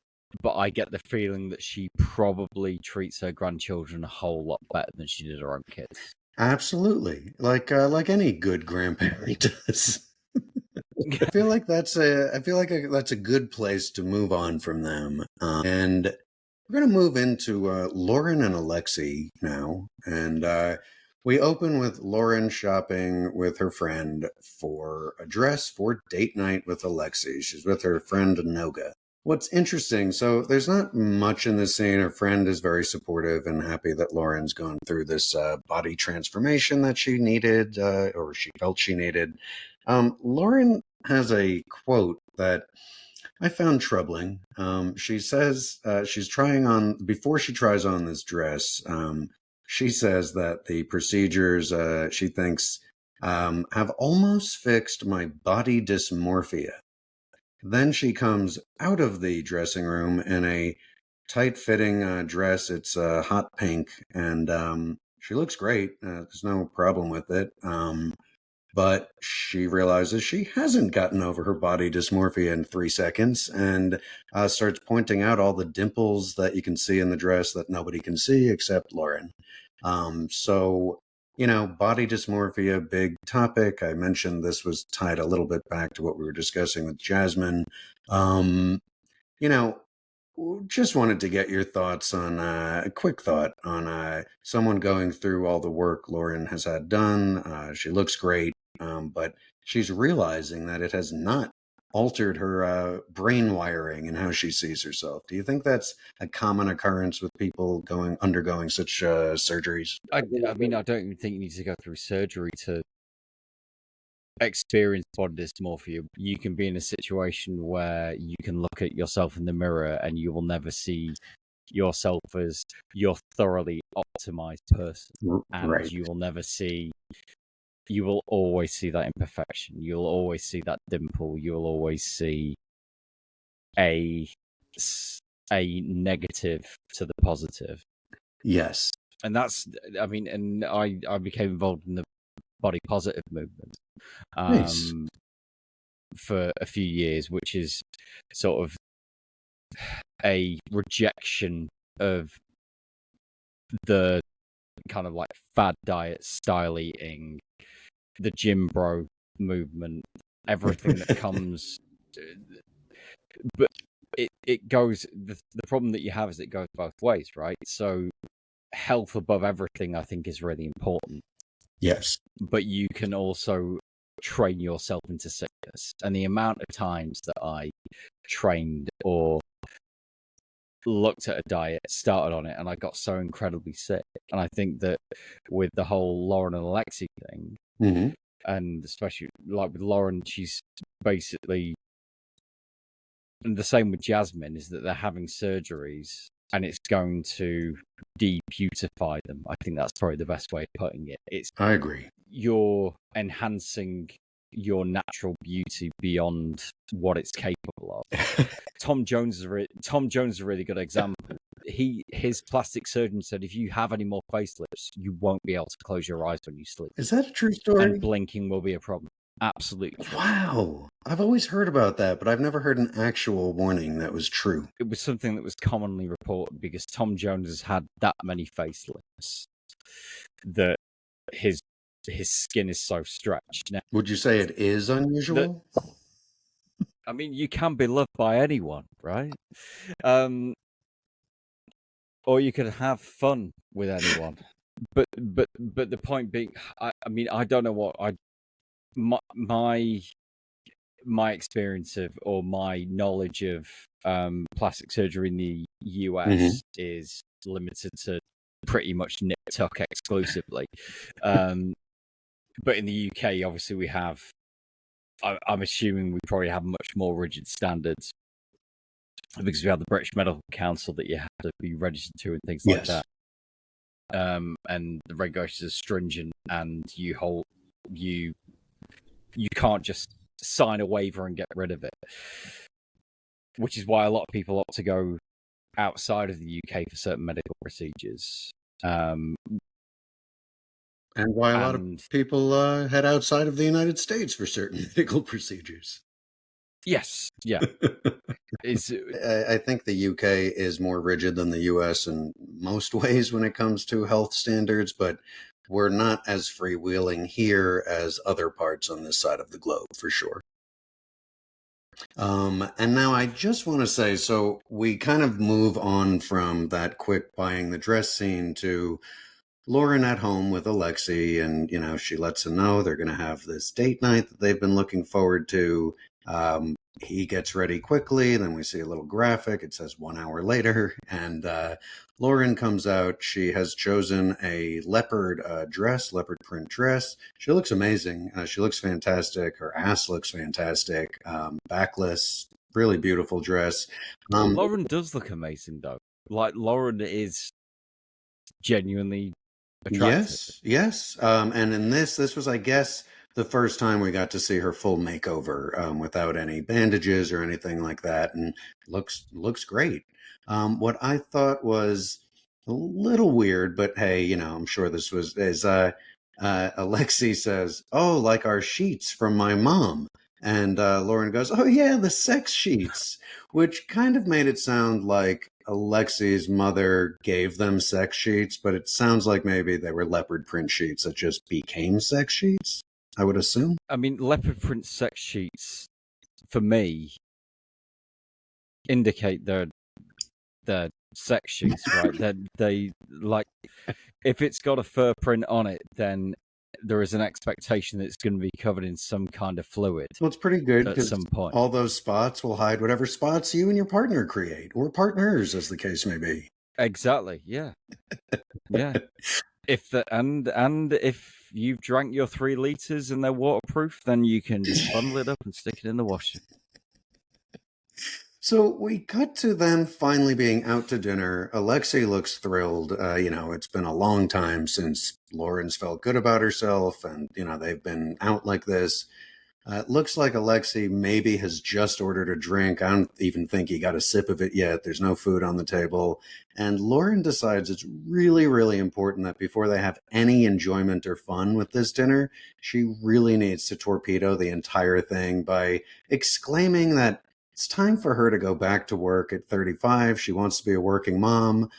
But I get the feeling that she probably treats her grandchildren a whole lot better than she did her own kids. Absolutely, like any good grandparent does. I feel like that's a good place to move on from them, and we're gonna move into Loren and Alexei now, and we open with Loren shopping with her friend for a dress for date night with Alexei. She's with her friend Noga. What's interesting, so there's not much in this scene. Her friend is very supportive and happy that Lauren's gone through this body transformation that she needed, or she felt she needed. Lauren has a quote that I found troubling. She says she's trying on, before she tries on this dress, she says that the procedures, she thinks, have almost fixed my body dysmorphia. Then she comes out of the dressing room in a tight-fitting dress. It's hot pink, and she looks great. There's no problem with it. But she realizes she hasn't gotten over her body dysmorphia in 3 seconds, and starts pointing out all the dimples that you can see in the dress that nobody can see except Lauren. So, body dysmorphia, big topic. I mentioned this was tied a little bit back to what we were discussing with Jasmine. You know, just wanted to get your thoughts on a quick thought on someone going through all the work Lauren has had done. She looks great, but she's realizing that it has not altered her brain wiring and how she sees herself. Do you think that's a common occurrence with people undergoing such surgeries? I mean, I don't even think you need to go through surgery to experience body dysmorphia. You can be in a situation where you can look at yourself in the mirror and you will never see yourself as your thoroughly optimized person, and Right. you will always see that imperfection. You'll always see that dimple. You'll always see a negative to the positive. Yes. And that's, I mean, and I became involved in the body positive movement Nice. for a few years, which is sort of a rejection of the kind of like fad diet, style eating, the gym bro movement, everything that comes. But it goes, the problem that you have is it goes both ways, right? So health above everything, I think, is really important. Yes. But you can also train yourself into sickness. And the amount of times that I trained or looked at a diet, started on it, and I got so incredibly sick. And I think that with the whole Loren and Alexei thing, Mm-hmm. and especially like with Loren, she's basically, and the same with Jasmine, is that they're having surgeries and it's going to deputify them. I think that's probably the best way of putting it. I agree. You're enhancing your natural beauty beyond what it's capable of. Tom Jones is a really good example. His plastic surgeon said if you have any more facelifts, you won't be able to close your eyes when you sleep. Is that a true story? And blinking will be a problem. Absolutely true. Wow. I've always heard about that, but I've never heard an actual warning that was true. It was something that was commonly reported because Tom Jones has had that many facelifts that his skin is so stretched. Now, would you say it is unusual? I mean, you can be loved by anyone, right? Or you can have fun with anyone. But the point being, I mean, I don't know what my experience of, or my knowledge of plastic surgery in the US is limited to pretty much nip tuck exclusively. But in the UK, obviously, we have. I'm assuming we probably have much more rigid standards because we have the British Medical Council that you have to be registered to and things like that. And the regulations are stringent, and you you can't just sign a waiver and get rid of it. Which is why a lot of people opt to go outside of the UK for certain medical procedures. And why a lot of people head outside of the United States for certain medical procedures. Yes, yeah. I think the UK is more rigid than the US in most ways when it comes to health standards, but we're not as freewheeling here as other parts on this side of the globe, for sure. And now I just want to say, so we kind of move on from that quick buying the dress scene to Loren at home with Alexei, and she lets him know they're going to have this date night that they've been looking forward to. He gets ready quickly. Then we see a little graphic. It says 1 hour later, and Loren comes out. She has chosen a leopard print dress. She looks amazing. She looks fantastic. Her ass looks fantastic. Backless, really beautiful dress. Loren does look amazing, though. Like, Loren is genuinely attractive. Yes. And in this was, I guess, the first time we got to see her full makeover without any bandages or anything like that, and looks great. What I thought was a little weird, but hey, I'm sure this is Alexei says, "Oh, like our sheets from my mom." And Loren goes, "Oh yeah, the sex sheets," which kind of made it sound like Alexei's mother gave them sex sheets, but it sounds like maybe they were leopard print sheets that just became sex sheets, I would assume. I mean, leopard print sex sheets, for me, indicate they're sex sheets, right? they like, if it's got a fur print on it, then there is an expectation that it's going to be covered in some kind of fluid. Well, it's pretty good at some point. All those spots will hide whatever spots you and your partner create, or partners, as the case may be. Exactly. Yeah. Yeah. And if you've drank your 3 liters and they're waterproof, then you can just bundle it up and stick it in the washer. So we cut to them finally being out to dinner. Alexei looks thrilled. It's been a long time since Loren's felt good about herself, and they've been out like this. It looks like Alexei maybe has just ordered a drink. I don't even think he got a sip of it yet. There's no food on the table. And Loren decides it's really, really important that before they have any enjoyment or fun with this dinner, she really needs to torpedo the entire thing by exclaiming that it's time for her to go back to work at 35. She wants to be a working mom.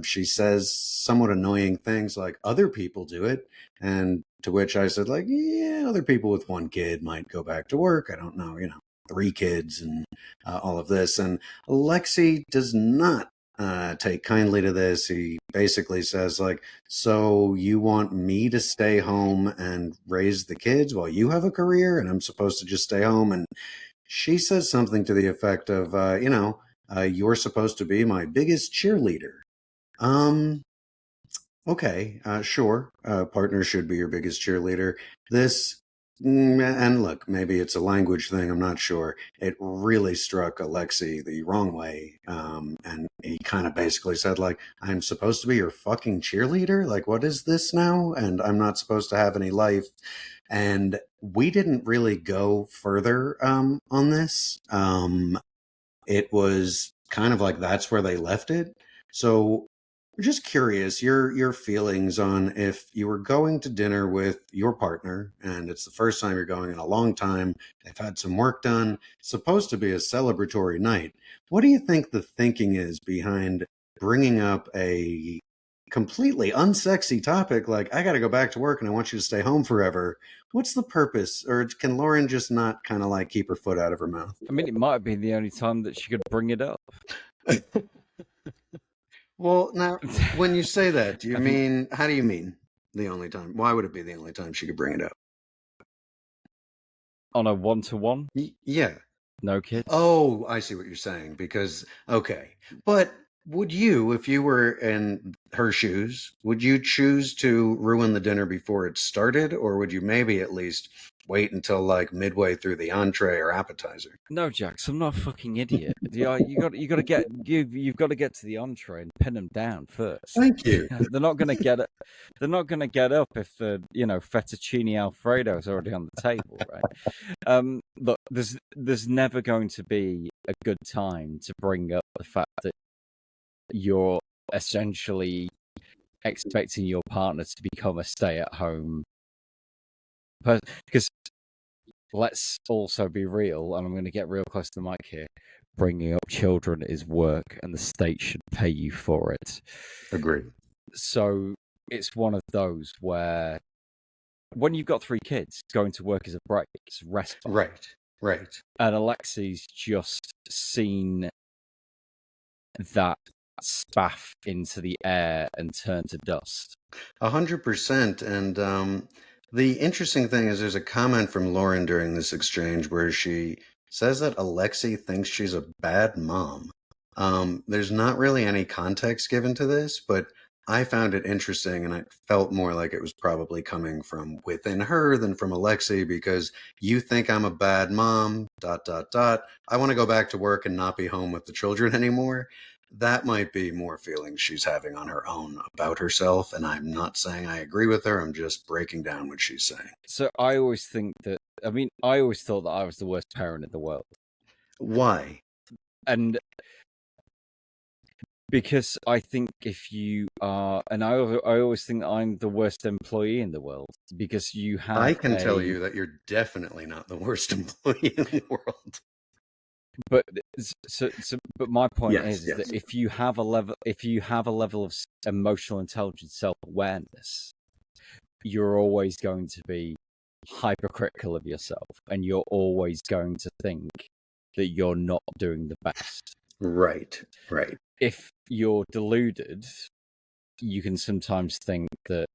She says somewhat annoying things like, other people do it. And to which I said, like, yeah, other people with 1 kid might go back to work. I don't know, 3 kids and all of this. And Alexei does not take kindly to this. He basically says, like, so you want me to stay home and raise the kids while you have a career and I'm supposed to just stay home? And she says something to the effect of, you're supposed to be my biggest cheerleader. Okay, sure. Partner should be your biggest cheerleader. And look, maybe it's a language thing. I'm not sure. It really struck Alexei the wrong way. And he kind of basically said, like, I'm supposed to be your fucking cheerleader? Like, what is this now? And I'm not supposed to have any life. And we didn't really go further on this. It was kind of like that's where they left it. So I'm just curious, your feelings on if you were going to dinner with your partner and it's the first time you're going in a long time, they've had some work done, it's supposed to be a celebratory night. What do you think the thinking is behind bringing up a completely unsexy topic like, I got to go back to work and I want you to stay home forever? What's the purpose? Or can Loren just not kind of like keep her foot out of her mouth? I mean, it might have been the only time that she could bring it up. Well, now, when you say that, do you mean, how do you mean the only time? Why would it be the only time she could bring it up? On a 1-to-1? Yeah. No kids? Oh, I see what you're saying. Because, okay. But would you, if you were in her shoes, would you choose to ruin the dinner before it started? Or would you maybe at least wait until like midway through the entree or appetizer. No, Jax, I'm not a fucking idiot. You got to get you've got to get to the entree and pin them down first. Thank you. They're not going to get it. They're not going to get up if the fettuccine alfredo is already on the table, right? Look, there's never going to be a good time to bring up the fact that you're essentially expecting your partner to become a stay-at-home person. Because let's also be real, and I'm going to get real close to the mic here. Bringing up children is work, and the state should pay you for it. Agreed. So it's one of those where, when you've got 3 kids, going to work is a break, it's respite. Right. And Alexei's just seen that spaff into the air and turn to dust. 100%. And the interesting thing is there's a comment from Loren during this exchange where she says that Alexei thinks she's a bad mom. There's not really any context given to this, but I found it interesting, and I felt more like it was probably coming from within her than from Alexei, because you think I'm a bad mom, ... I want to go back to work and not be home with the children anymore. That might be more feelings she's having on her own about herself, and I'm not saying I agree with her. I'm just breaking down what she's saying. So I always I always thought that I was the worst parent in the world. Why? And because I think if you are, and I always think that I'm the worst employee in the world, because you have I can tell you that you're definitely not the worst employee in the world. But but my point Yes, is yes. that if you have a level of emotional intelligence, self-awareness, you're always going to be hypercritical of yourself, and you're always going to think that you're not doing the best. Right. If you're deluded, you can sometimes think that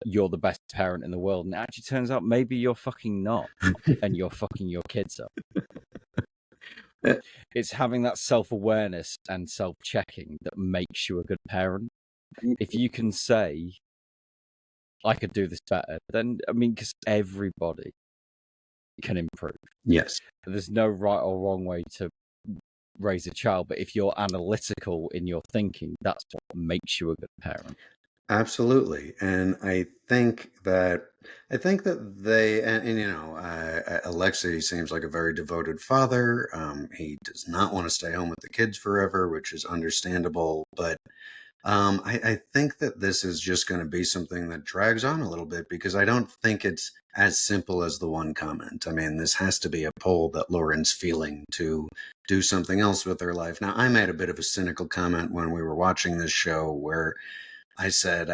you're the best parent in the world, and it actually turns out maybe you're fucking not, and you're fucking your kids up. It's having that self-awareness and self-checking that makes you a good parent. If you can say, I could do this better, then, I mean, because everybody can improve. Yes. There's no right or wrong way to raise a child, but if you're analytical in your thinking, that's what makes you a good parent. Absolutely. And I think that they, Alexei seems like a very devoted father. He does not want to stay home with the kids forever, which is understandable. But I think that this is just going to be something that drags on a little bit, because I don't think it's as simple as the one comment. I mean, this has to be a pull that Lauren's feeling to do something else with her life. Now, I made a bit of a cynical comment when we were watching this show where I said,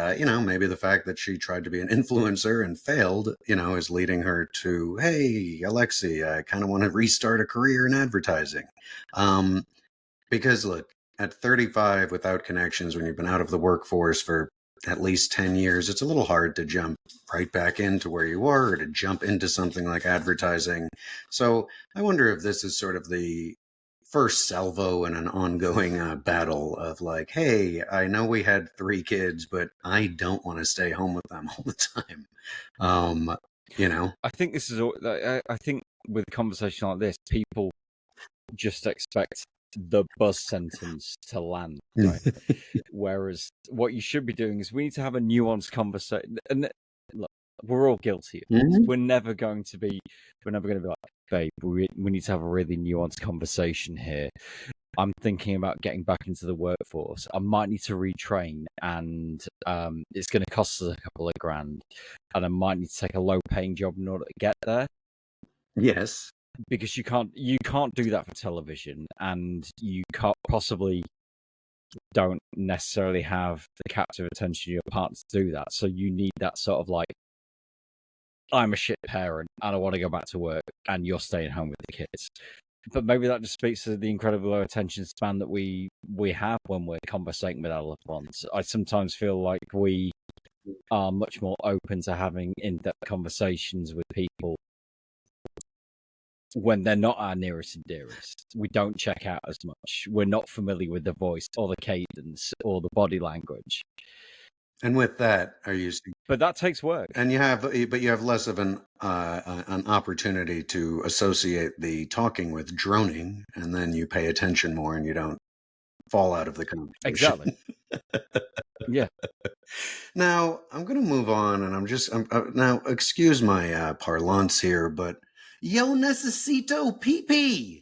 maybe the fact that she tried to be an influencer and failed, is leading her to, hey, Alexei, I kind of want to restart a career in advertising. Because look, at 35 without connections, when you've been out of the workforce for at least 10 years, it's a little hard to jump right back into where you were, or to jump into something like advertising. So I wonder if this is sort of the first salvo in an ongoing battle of like, hey, I know we had 3 kids, but I don't want to stay home with them all the time. I think this is. I think with a conversation like this, people just expect the buzz sentence to land, right? Whereas what you should be doing is we need to have a nuanced conversation. And look, we're all guilty of this. Mm-hmm. We're never going to be like, babe, we need to have a really nuanced conversation here. I'm thinking about getting back into the workforce. I might need to retrain, and it's going to cost us a couple of grand, and I might need to take a low-paying job in order to get there. Yes. Because you can't do that for television, and you possibly don't necessarily have the captive attention of your partner to do that. So you need that sort of like, I'm a shit parent and I want to go back to work, and you're staying home with the kids. But maybe that just speaks to the incredibly low attention span that we have when we're conversating with our loved ones. I sometimes feel like we are much more open to having in-depth conversations with people when they're not our nearest and dearest. We don't check out as much. We're not familiar with the voice or the cadence or the body language. And with that, are you? But that takes work. And you have, but you have less of an opportunity to associate the talking with droning, and then you pay attention more, and you don't fall out of the conversation. Exactly. Yeah. Now I'm going to move on, and now excuse my parlance here, but yo necesito pee pee.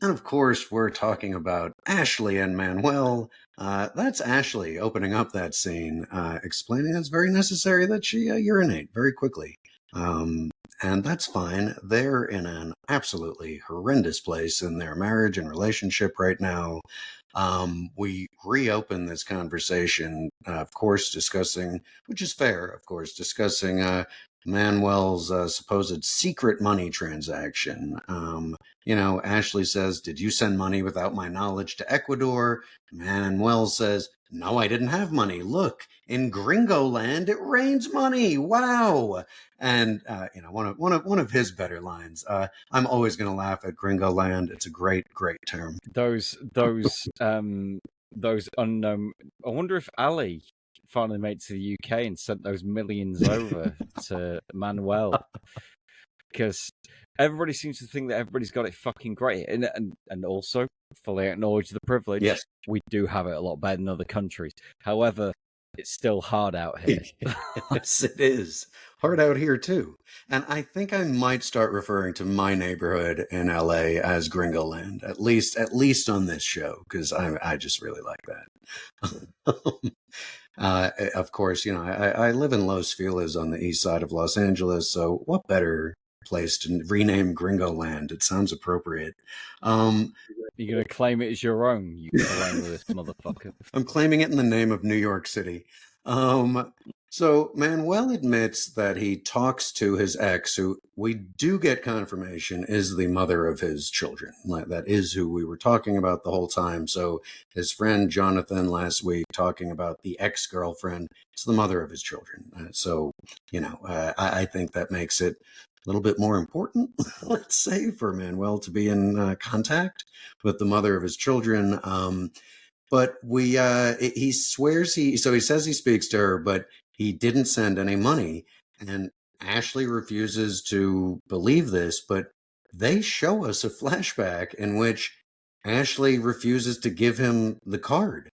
And of course, we're talking about Ashley and Manuel. That's Ashley opening up that scene, explaining it's very necessary that she urinate very quickly. And that's fine. They're in an absolutely horrendous place in their marriage and relationship right now. We reopen this conversation, of course, discussing, which is fair, of course, discussing Manuel's supposed secret money transaction. Ashley says, "Did you send money without my knowledge to Ecuador?" Manuel says, "No, I didn't have money. Look, in Gringo Land, it rains money. Wow!" And one of his better lines. I'm always going to laugh at Gringo Land. It's a great term. Those unknown. I wonder if Ali finally made it to the UK and sent those millions over to Manuel, because everybody seems to think that everybody's got it fucking great, and also fully acknowledge the privilege. Yes, we do have it a lot better than other countries. However, it's still hard out here. Yes, it is hard out here too. And I think I might start referring to my neighborhood in LA as Gringo Land, at least on this show, because I just really like that. Of course, I live in Los Feliz on the east side of Los Angeles, so what better place to rename Gringo Land? It sounds appropriate. You're going to claim it as your own, you colonialist motherfucker. I'm claiming it in the name of New York City. So Manuel admits that he talks to his ex, who we do get confirmation is the mother of his children. That is who we were talking about the whole time. So his friend Jonathan last week talking about the ex-girlfriend, it's the mother of his children. I think that makes it a little bit more important, let's say, for Manuel to be in contact with the mother of his children. But he swears he says he speaks to her, but he didn't send any money. And Ashley refuses to believe this, but they show us a flashback in which Ashley refuses to give him the card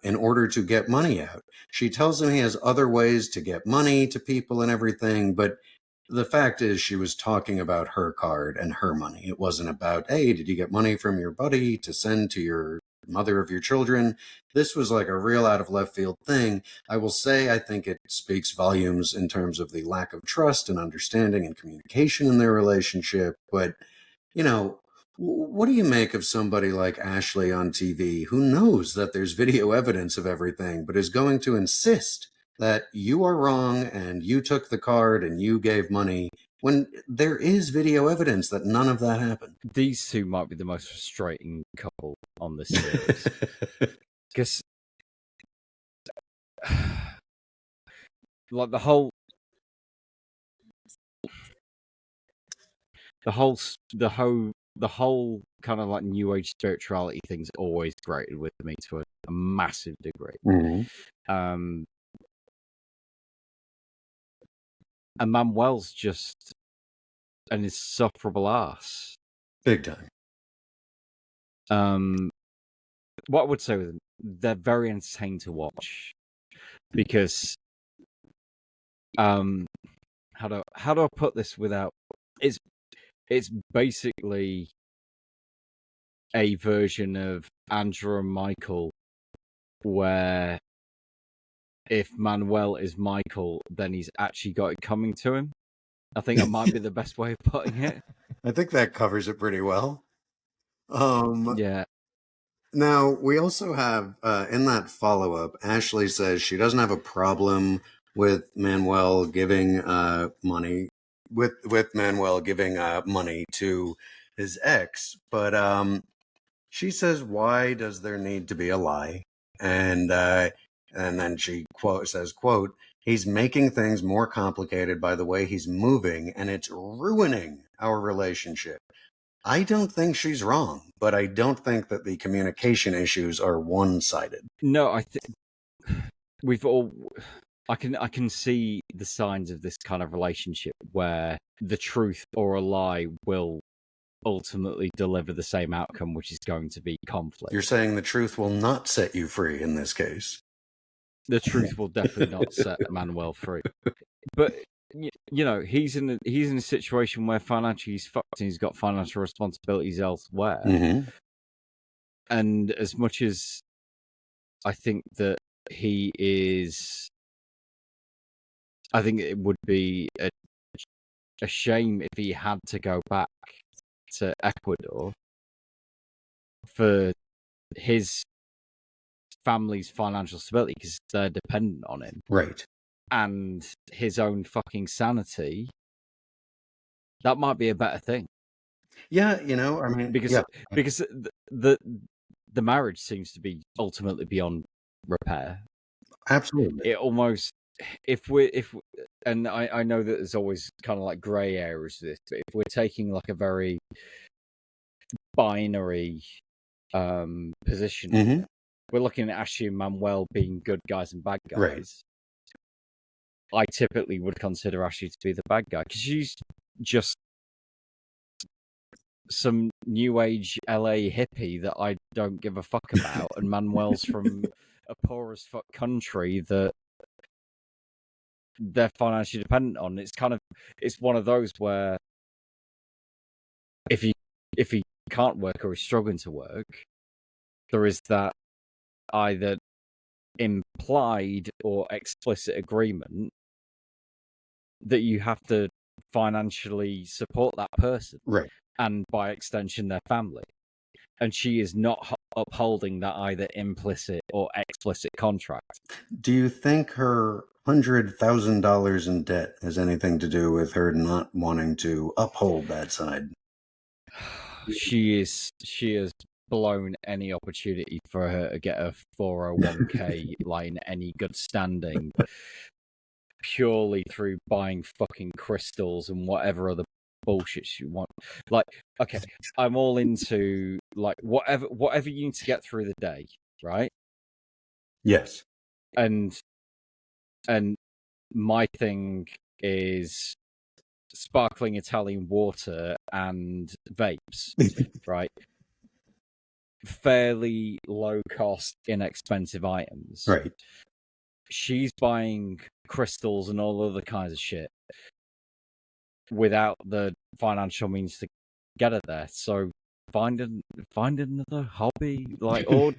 in order to get money out. She tells him he has other ways to get money to people and everything, but the fact is she was talking about her card and her money. It wasn't about, hey, did you get money from your buddy to send to your mother of your children? This was like a real out of left field thing. I will say I think it speaks volumes in terms of the lack of trust and understanding and communication in their relationship. But, what do you make of somebody like Ashley on TV who knows that there's video evidence of everything, but is going to insist that you are wrong and you took the card and you gave money when there is video evidence that none of that happened? These two might be the most frustrating couple on this series. Because like the whole kind of like new age spirituality thing's always grated with me to a massive degree. Mm-hmm. And Manuel's just an insufferable ass. Big time. What I would say with them, they're very entertaining to watch because how do I put this without it's basically a version of Andrew and Michael where if Manuel is Michael, then he's actually got it coming to him. I think that might be the best way of putting it. I think that covers it pretty well. Yeah. Now, we also have, in that follow-up, Ashley says she doesn't have a problem with Manuel giving money, with Manuel giving money to his ex, but she says, why does there need to be a lie? And then she says, quote, he's making things more complicated by the way he's moving, and it's ruining our relationship. I don't think she's wrong, but I don't think that the communication issues are one-sided. No, I can see the signs of this kind of relationship where the truth or a lie will ultimately deliver the same outcome, which is going to be conflict. You're saying the truth will not set you free in this case. The truth will definitely not set Manuel free. But he's in a situation where financially he's fucked and he's got financial responsibilities elsewhere. Mm-hmm. And as much as I think that he is, I think it would be a shame if he had to go back to Ecuador for his family's financial stability because they're dependent on him. Right. And his own fucking sanity. That might be a better thing. Yeah, I mean, because the marriage seems to be ultimately beyond repair. Absolutely. It almost and I know that there's always kind of like grey areas to this, but if we're taking like a very binary position, Mm-hmm. we're looking at Ashley and Manuel being good guys and bad guys. Right. I typically would consider Ashley to be the bad guy because she's just some new age LA hippie that I don't give a fuck about, and Manuel's from a poor as fuck country that they're financially dependent on. It's one of those where if he can't work or he's struggling to work, there is that either implied or explicit agreement that you have to financially support that person, right, and by extension their family, and she is not upholding that either implicit or explicit contract. Do you think her $100,000 in debt has anything to do with her not wanting to uphold that side? She has blown any opportunity for her to get a 401k like in any good standing purely through buying fucking crystals and whatever other bullshit she wants. Like, okay, I'm all into like whatever you need to get through the day, right? Yes. And my thing is sparkling Italian water and vapes, right? Fairly low cost, inexpensive items. Right. She's buying crystals and all other kinds of shit without the financial means to get it there. So find another hobby, or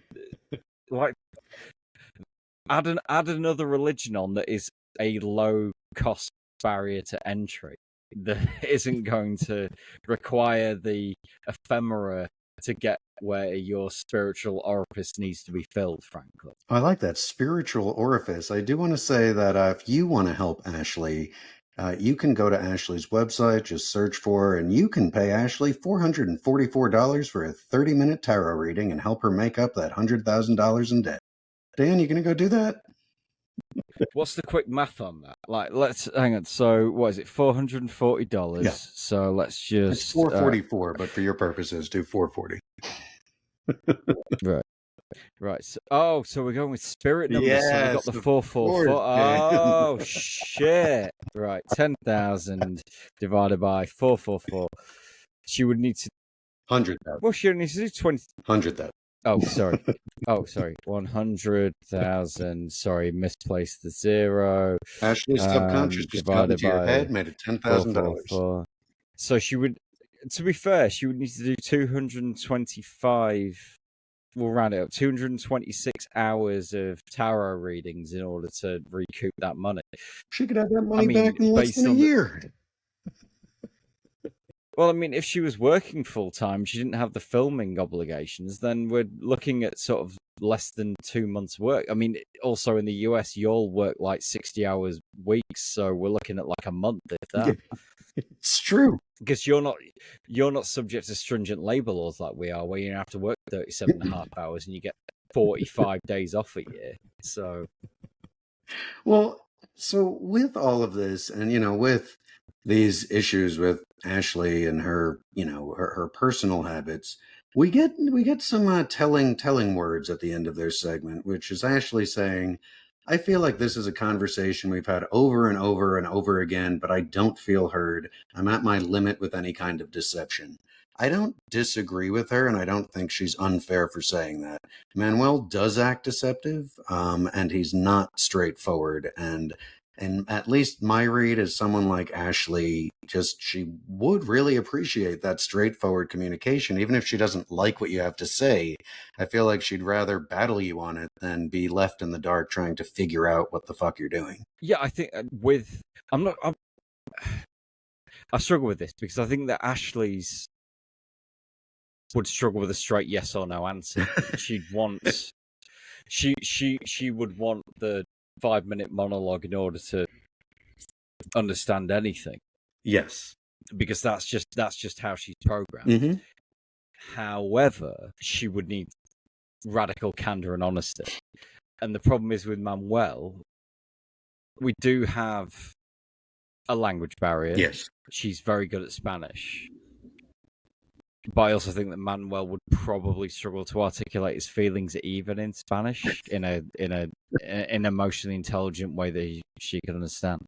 add another religion on that is a low cost barrier to entry that isn't going to require the ephemera to get where your spiritual orifice needs to be filled, frankly. I like that, spiritual orifice. I do want to say that if you want to help Ashley, you can go to Ashley's website, just search for her, and you can pay Ashley $444 for a 30-minute tarot reading and help her make up that $100,000 in debt. Dan, you going to go do that? What's the quick math on that? Like, let's hang on. So, what is it? $440. Yeah. So let's just It's $444, but for your purposes, do $440. Right. So we're going with spirit numbers. Yes, so we got the 444. Oh shit! Right, 10,000 divided by 444. She would need to 100,000. Well, she would need to do 20. 100,000. Oh, sorry. 100,000. Sorry, misplaced the zero. Ashley's subconscious just got into your head, made it $10,000. So she would, to be fair, she would need to do 225. We'll round it up. 226 hours of tarot readings in order to recoup that money. She could have that money back in less than a year. Well, I mean, if she was working full time, she didn't have the filming obligations, then we're looking at sort of less than 2 months' work. I mean, also in the US, you all work like 60 hours weeks, so we're looking at like a month if that. Yeah, it's true. Because you're not subject to stringent labor laws like we are, where you have to work 37 and a half hours and you get 45 days off a year. So, well, so with all of this, and with these issues with Ashley and her, her personal habits, we get some telling words at the end of their segment, which is Ashley saying, I feel like this is a conversation we've had over and over and over again, but I don't feel heard. I'm at my limit with any kind of deception. I don't disagree with her, and I don't think she's unfair for saying that. Manuel does act deceptive, and he's not straightforward. And at least my read is someone like Ashley, just she would really appreciate that straightforward communication, even if she doesn't like what you have to say. I feel like she'd rather battle you on it than be left in the dark trying to figure out what the fuck you're doing. Yeah, I think I struggle with this because I think that Ashley's would struggle with a straight yes or no answer. She'd want she would want the 5-minute monologue in order to understand anything. Yes. Because that's just how she's programmed. Mm-hmm. However, she would need radical candor and honesty. And the problem is with Manuel, we do have a language barrier. Yes. She's very good at Spanish. But I also think that Manuel would probably struggle to articulate his feelings even in Spanish in an emotionally intelligent way that she can understand.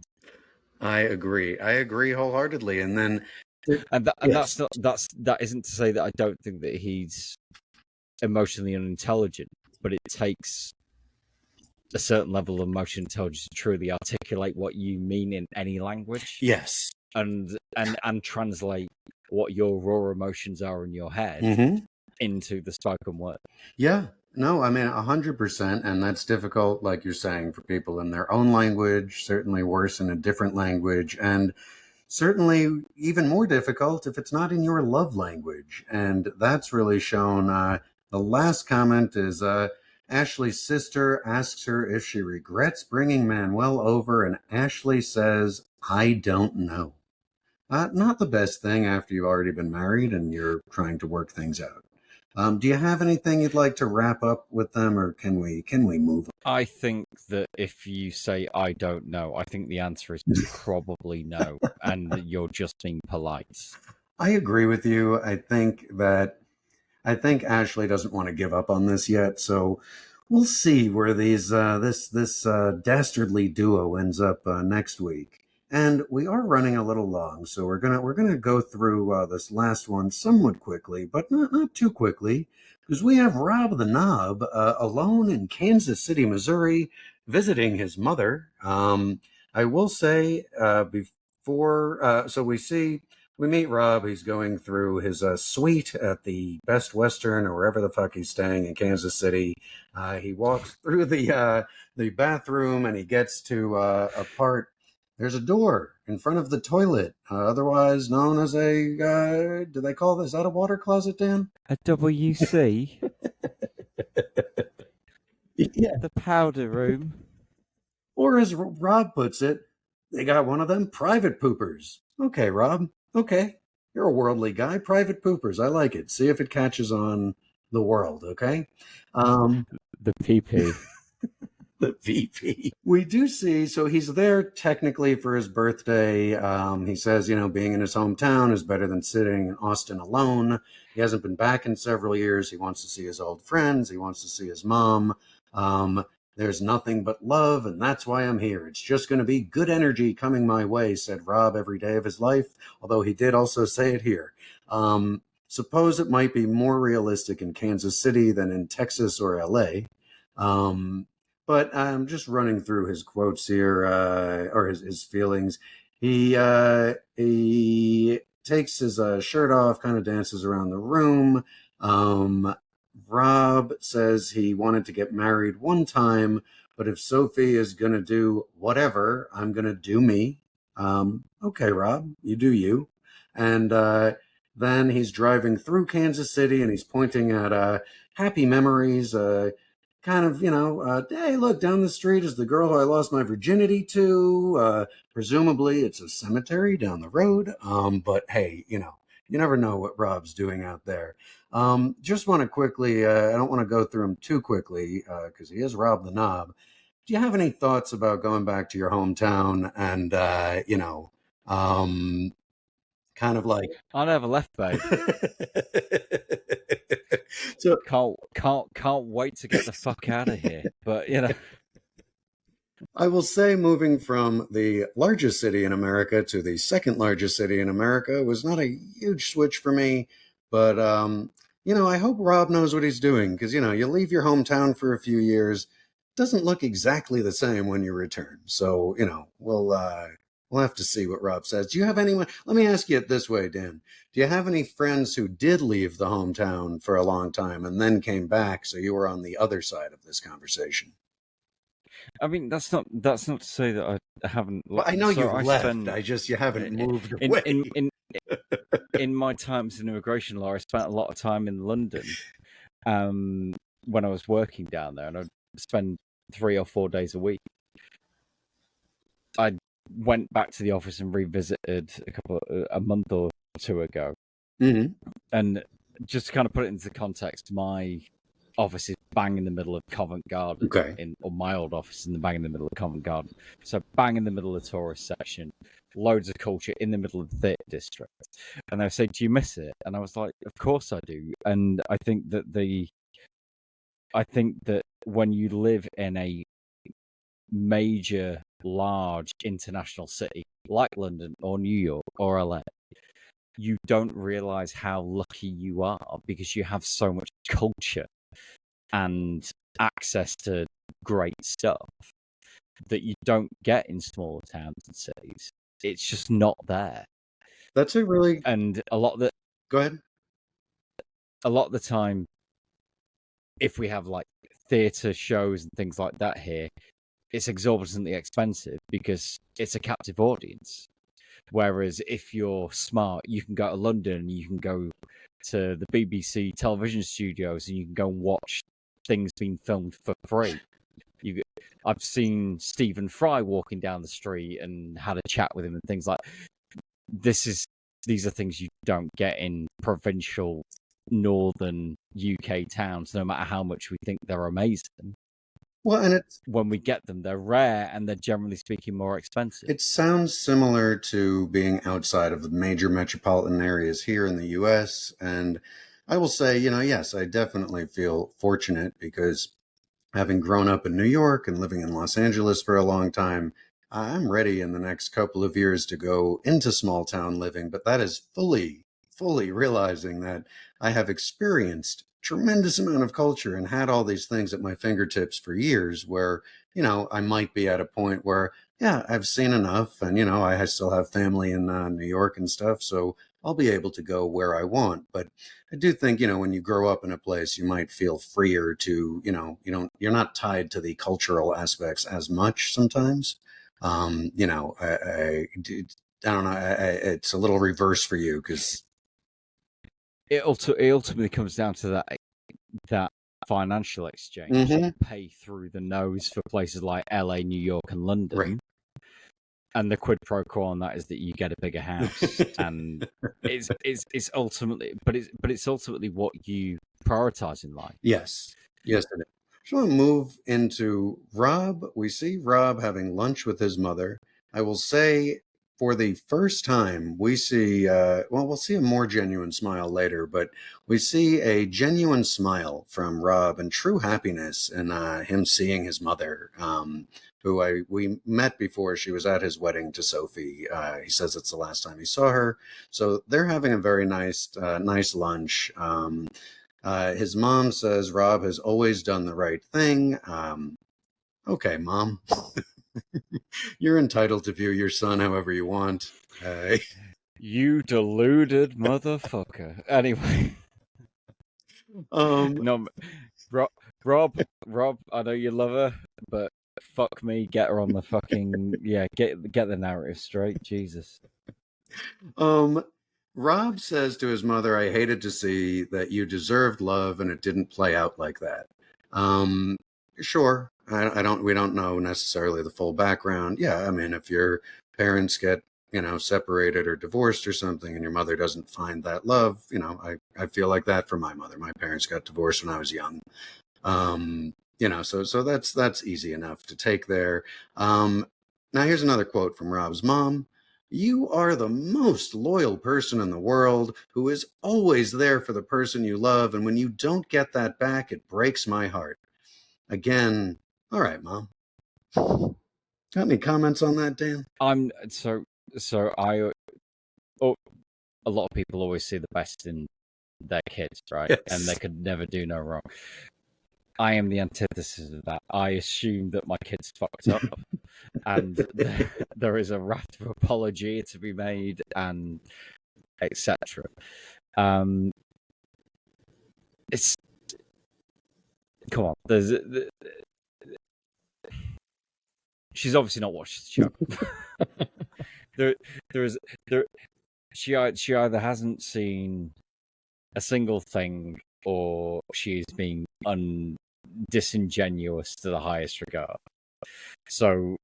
I agree wholeheartedly. And then that isn't to say that I don't think that he's emotionally unintelligent, but it takes a certain level of emotional intelligence to truly articulate what you mean in any language. Yes. And translate what your raw emotions are in your head Mm-hmm. into the spoken word. Yeah. No, I mean, 100%. And that's difficult, like you're saying, for people in their own language, certainly worse in a different language, and certainly even more difficult if it's not in your love language. And that's really shown. The last comment is Ashley's sister asks her if she regrets bringing Manuel over, and Ashley says, I don't know. Not the best thing after you've already been married and you're trying to work things out. Do you have anything you'd like to wrap up with them, or can we move on? I think that if you say I don't know, I think the answer is probably no, and that you're just being polite. I agree with you. I think Ashley doesn't want to give up on this yet, so we'll see where these this dastardly duo ends up next week. And we are running a little long, so we're gonna go through this last one somewhat quickly, but not too quickly, because we have Rob the Knob alone in Kansas City, Missouri, visiting his mother. I will say before, so we meet Rob. He's going through his suite at the Best Western or wherever the fuck he's staying in Kansas City. He walks through the bathroom and he gets to a part. There's a door in front of the toilet, otherwise known as a, do they call this, is that a water closet, Dan? A WC? Yeah. The powder room? Or as Rob puts it, they got one of them private poopers. Okay, Rob. Okay. You're a worldly guy. Private poopers. I like it. See if it catches on the world, okay? The PP. The VP. We do see, so he's there technically for his birthday. He says, being in his hometown is better than sitting in Austin alone. He hasn't been back in several years. He wants to see his old friends. He wants to see his mom. There's nothing but love, and that's why I'm here. It's just going to be good energy coming my way, said Rob every day of his life, although he did also say it here. Suppose it might be more realistic in Kansas City than in Texas or LA. But I'm just running through his quotes here, or his feelings. He takes his shirt off, kind of dances around the room. Rob says he wanted to get married one time, but if Sophie is going to do whatever, I'm going to do me. Okay, Rob, you do you. And then he's driving through Kansas City and he's pointing at happy memories, kind of, hey, look, down the street is the girl who I lost my virginity to. Presumably it's a cemetery down the road. But hey, you never know what Rob's doing out there. Just want to quickly, I don't want to go through him too quickly because he is Rob the Knob. Do you have any thoughts about going back to your hometown and, kind of like... I never left, babe. So can't wait to get the fuck out of here. But I will say moving from the largest city in America to the second largest city in America was not a huge switch for me, but I hope Rob knows what he's doing because you leave your hometown for a few years, doesn't look exactly the same when you return. So we'll have to see what Rob says. Do you have anyone? Let me ask you it this way, Dan. Do you have any friends who did leave the hometown for a long time and then came back? So you were on the other side of this conversation. I mean, that's not to say that I haven't. Well, I know So you've I left. spend I just you haven't moved in away. in my times in immigration law, I spent a lot of time in London when I was working down there, and I'd spend 3 or 4 days a week. I went back to the office and revisited a month or two ago, Mm-hmm. and just to kind of put it into context, my office is bang in the middle of Covent Garden, Okay. or my old office in the bang in the middle of Covent Garden. So bang in the middle of the tourist section, loads of culture in the middle of the theatre district. And they say, "Do you miss it?" And I was like, "Of course I do." And I think that when you live in a major, large international city like London or New York or LA, you don't realize how lucky you are because you have so much culture and access to great stuff that you don't get in smaller towns and cities. It's just not there. That's a really And go ahead. a lot of the time, if we have like theatre shows and things like that here, it's exorbitantly expensive because it's a captive audience. Whereas if you're smart, you can go to London, you can go to the BBC television studios, and you can go and watch things being filmed for free. I've seen Stephen Fry walking down the street and had a chat with him and things like this. These are things you don't get in provincial northern UK towns, no matter how much we think they're amazing. Well, and when we get them, they're rare and they're generally speaking more expensive. it sounds similar to being outside of the major metropolitan areas here in the US. And I will say, yes, I definitely feel fortunate because having grown up in New York and living in Los Angeles for a long time, I'm ready in the next couple of years to go into small town living. But that is fully realizing that I have experienced tremendous amount of culture and had all these things at my fingertips for years where, I might be at a point where, yeah, I've seen enough and, I still have family in New York and stuff. So I'll be able to go where I want. But I do think, when you grow up in a place, you might feel freer to, you're not tied to the cultural aspects as much sometimes. I don't know. It's a little reverse for you because it ultimately comes down to that financial exchange. Mm-hmm. You pay through the nose for places like LA, New York, and London. Right. And the quid pro quo on that is that you get a bigger house, and it's ultimately, but it's ultimately what you prioritize in life. Yes, it is. So I want to move into Rob. We see Rob having lunch with his mother. I will say, for the first time, we see, we'll see a more genuine smile later, but we see a genuine smile from Rob and true happiness in him seeing his mother, who we met before she was at his wedding to Sophie. He says it's the last time he saw her. So they're having a very nice lunch. His mom says Rob has always done the right thing. Okay, Mom. You're entitled to view your son however you want. You deluded motherfucker. Anyway. No, Rob, I know you love her, but fuck me, get her on the fucking get the narrative straight, Jesus. Rob says to his mother, "I hated to see that you deserved love and it didn't play out like that." Sure, we don't know necessarily the full background. Yeah, I mean, if your parents get separated or divorced or something, and your mother doesn't find that love, I feel like that for my mother. My parents got divorced when I was young. So that's easy enough to take there. Now here's another quote from Rob's mom. "You are the most loyal person in the world who is always there for the person you love. And when you don't get that back, it breaks my heart." Again, all right, Mom. Got any comments on that, Dan? A lot of people always see the best in their kids, right? Yes. And they could never do no wrong. I am the antithesis of that. I assume that my kid's fucked up, and there is a raft of apology to be made, and etc. It's come on. She's obviously not watched the show. She either hasn't seen a single thing, or she is being disingenuous to the highest regard. So,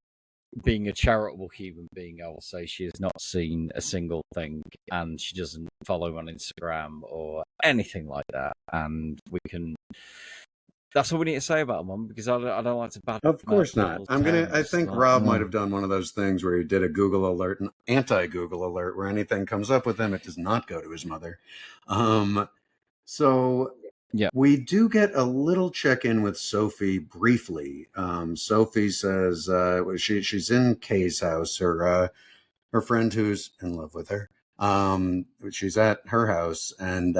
being a charitable human being, I will say she has not seen a single thing, and she doesn't follow on Instagram or anything like that. And that's all we need to say about her, Mum, because I don't like to bad. Of course not. I think Rob might have. have done one of those things where he did a Google alert, an anti-Google alert, where anything comes up with him, it does not go to his mother. So Yeah. we do get a little check-in with Sophie briefly. Sophie says she's in Kay's house, her friend who's in love with her. She's at her house, and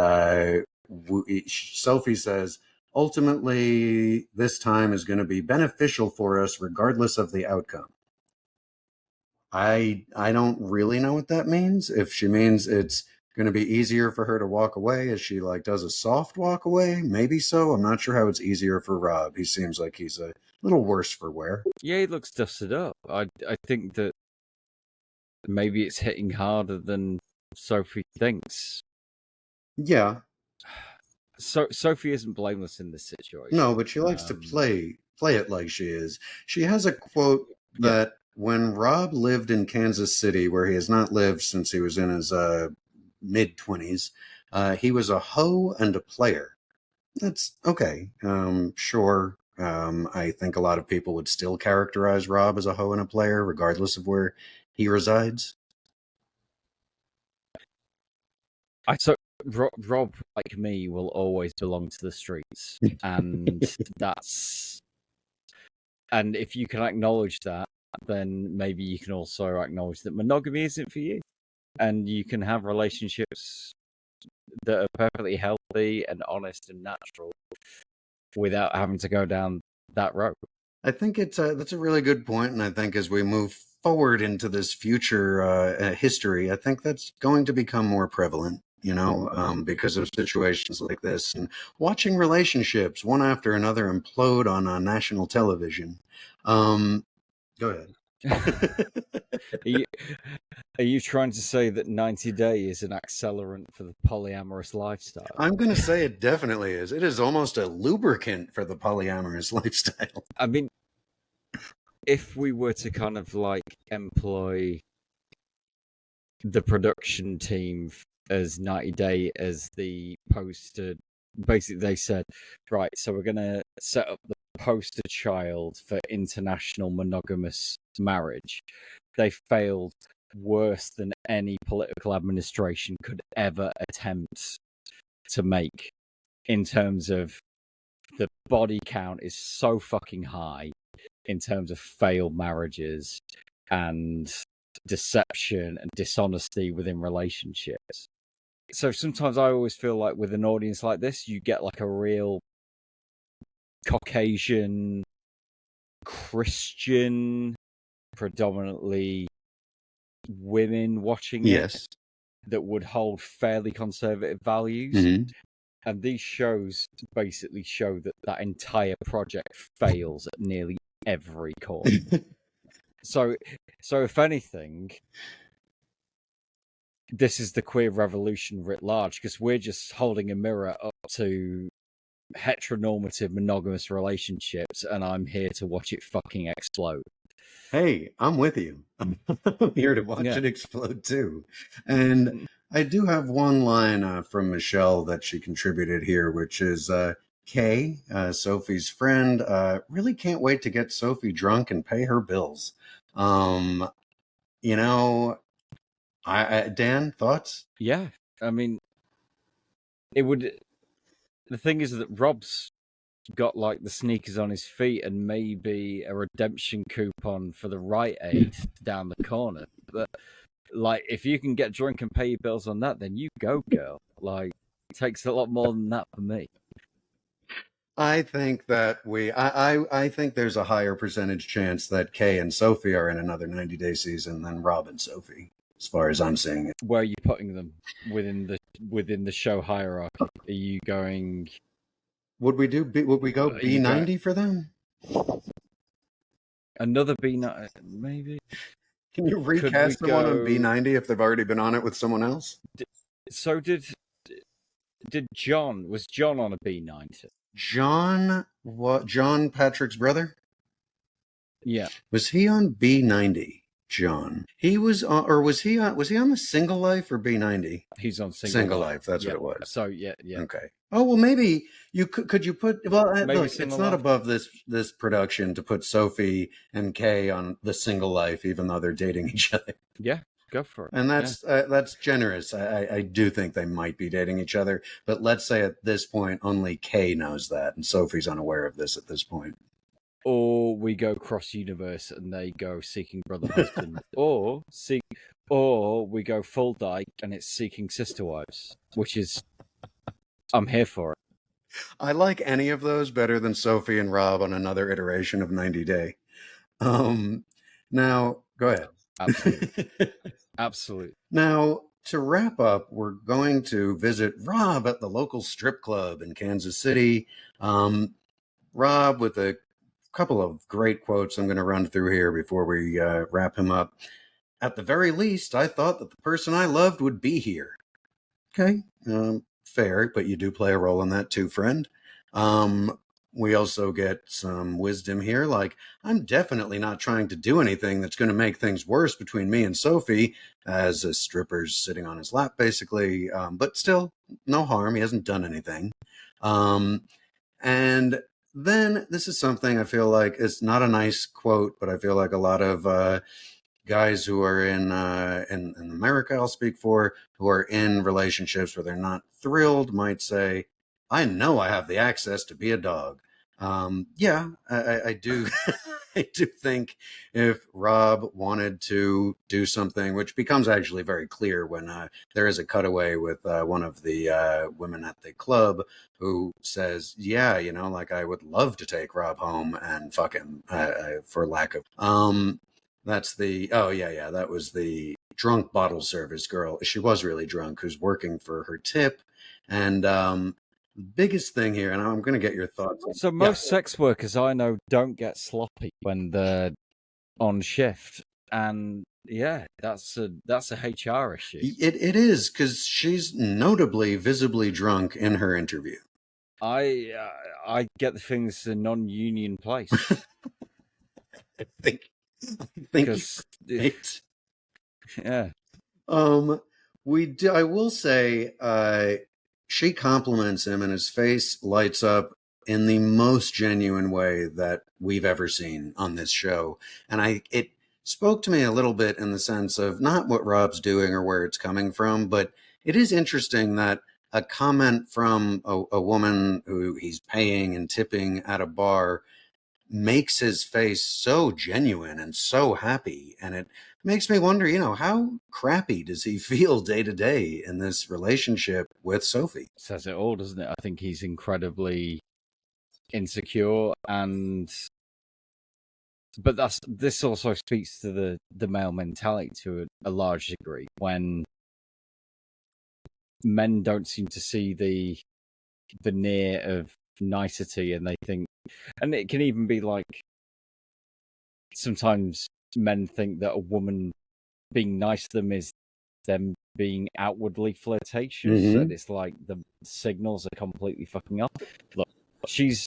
Sophie says, ultimately, this time is going to be beneficial for us regardless of the outcome. I don't really know what that means. If she means it's going to be easier for her to walk away as she does a soft walk away, maybe so. I'm not sure how it's easier for Rob. He seems like he's a little worse for wear. Yeah, he looks dusted up. I think that maybe it's hitting harder than Sophie thinks. Yeah. So Sophie isn't blameless in this situation. No, but she likes to play it like she is. She has a quote that when Rob lived in Kansas City, where he has not lived since he was in his mid-20s, he was a hoe and a player. That's okay. Sure. I think a lot of people would still characterize Rob as a hoe and a player, regardless of where he resides. Rob, like me, will always belong to the streets, and and if you can acknowledge that, then maybe you can also acknowledge that monogamy isn't for you, and you can have relationships that are perfectly healthy and honest and natural without having to go down that road. I think that's a really good point, and I think as we move forward into this future history, I think that's going to become more prevalent. Because of situations like this, and watching relationships one after another implode on national television. Go ahead. Are you trying to say that 90 Day is an accelerant for the polyamorous lifestyle? I'm going to say it definitely is. It is almost a lubricant for the polyamorous lifestyle. I mean, if we were to kind of employ the production team as 90 Day as the poster, basically they said, right, so we're going to set up the poster child for international monogamous marriage. They failed worse than any political administration could ever attempt to make, in terms of the body count is so fucking high in terms of failed marriages and deception and dishonesty within relationships. So sometimes I always feel like with an audience like this, you get a real Caucasian, Christian, predominantly women watching it that would hold fairly conservative values. Mm-hmm. And these shows basically show that entire project fails at nearly every corner. So if anything, this is the queer revolution writ large, because we're just holding a mirror up to heteronormative monogamous relationships, and I'm here to watch it fucking explode. Hey, I'm with you. I'm here to watch it explode too. And I do have one line from Michelle that she contributed here, which is Kay, Sophie's friend, really can't wait to get Sophie drunk and pay her bills. Dan, thoughts? Yeah, I mean, it would. The thing is that Rob's got like the sneakers on his feet and maybe a redemption coupon for the Rite Aid down the corner. But like, if you can get drunk and pay your bills on that, then you go, girl. Like, it takes a lot more than that for me. I think that I think there's a higher percentage chance that Kay and Sophie are in another 90-day season than Rob and Sophie, as far as I'm seeing it. Where are you putting them within the show hierarchy? Are you going? Would we go Are you B90 for them? Another B90, maybe? Can you recast someone on B90 if they've already been on it with someone else? So did John? Was John on a B90? John, what? John Patrick's brother? Yeah. Was he on B90? John. He was on, or was he on the Single Life or B90? He's on Single Life. That's what it was. So yeah. Okay. Oh well, maybe you could you put look, it's not Life. above this production to put Sophie and Kay on the Single Life, even though they're dating each other. Yeah, go for it. And that's generous. I do think they might be dating each other, but let's say at this point only Kay knows that, and Sophie's unaware of this at this point. Or we go cross universe and they go Seeking Brother Husband, or we go full dyke and it's Seeking Sister Wives, which is I'm here for it. I like any of those better than Sophie and Rob on another iteration of 90 Day. Now go ahead. Absolutely. Now, to wrap up, we're going to visit Rob at the local strip club in Kansas City. Rob with a couple of great quotes I'm going to run through here before we wrap him up. At the very least, I thought that the person I loved would be here. Okay, fair, but you do play a role in that too, friend. We also get some wisdom here, like, I'm definitely not trying to do anything that's going to make things worse between me and Sophie, as a stripper's sitting on his lap, basically. But still, no harm. He hasn't done anything. And then this is something I feel like it's not a nice quote, but I feel like a lot of guys who are in America, I'll speak for, who are in relationships where they're not thrilled might say, I know I have the access to be a dog. Yeah, I do. I do think if Rob wanted to do something, which becomes actually very clear when there is a cutaway with one of the women at the club who says, yeah, like I would love to take Rob home and fuck him for lack of, that's the, that was the drunk bottle service girl. She was really drunk, who's working for her tip. And, biggest thing here, and I'm going to get your thoughts. So most sex workers I know don't get sloppy when they're on shift, and yeah, that's a HR issue. It is, because she's notably visibly drunk in her interview. I get the feeling it's a non-union place. I think because yeah. I will say, she compliments him and his face lights up in the most genuine way that we've ever seen on this show. And it spoke to me a little bit in the sense of not what Rob's doing or where it's coming from, but it is interesting that a comment from a woman who he's paying and tipping at a bar makes his face so genuine and so happy. And it makes me wonder, how crappy does he feel day to day in this relationship with Sophie? Says it all, doesn't it? I think he's incredibly insecure, but this also speaks to the male mentality to a large degree, when men don't seem to see the veneer of nicety, and they think, and it can even be like, sometimes men think that a woman being nice to them is them being outwardly flirtatious, and it's like the signals are completely fucking up. Look, she's,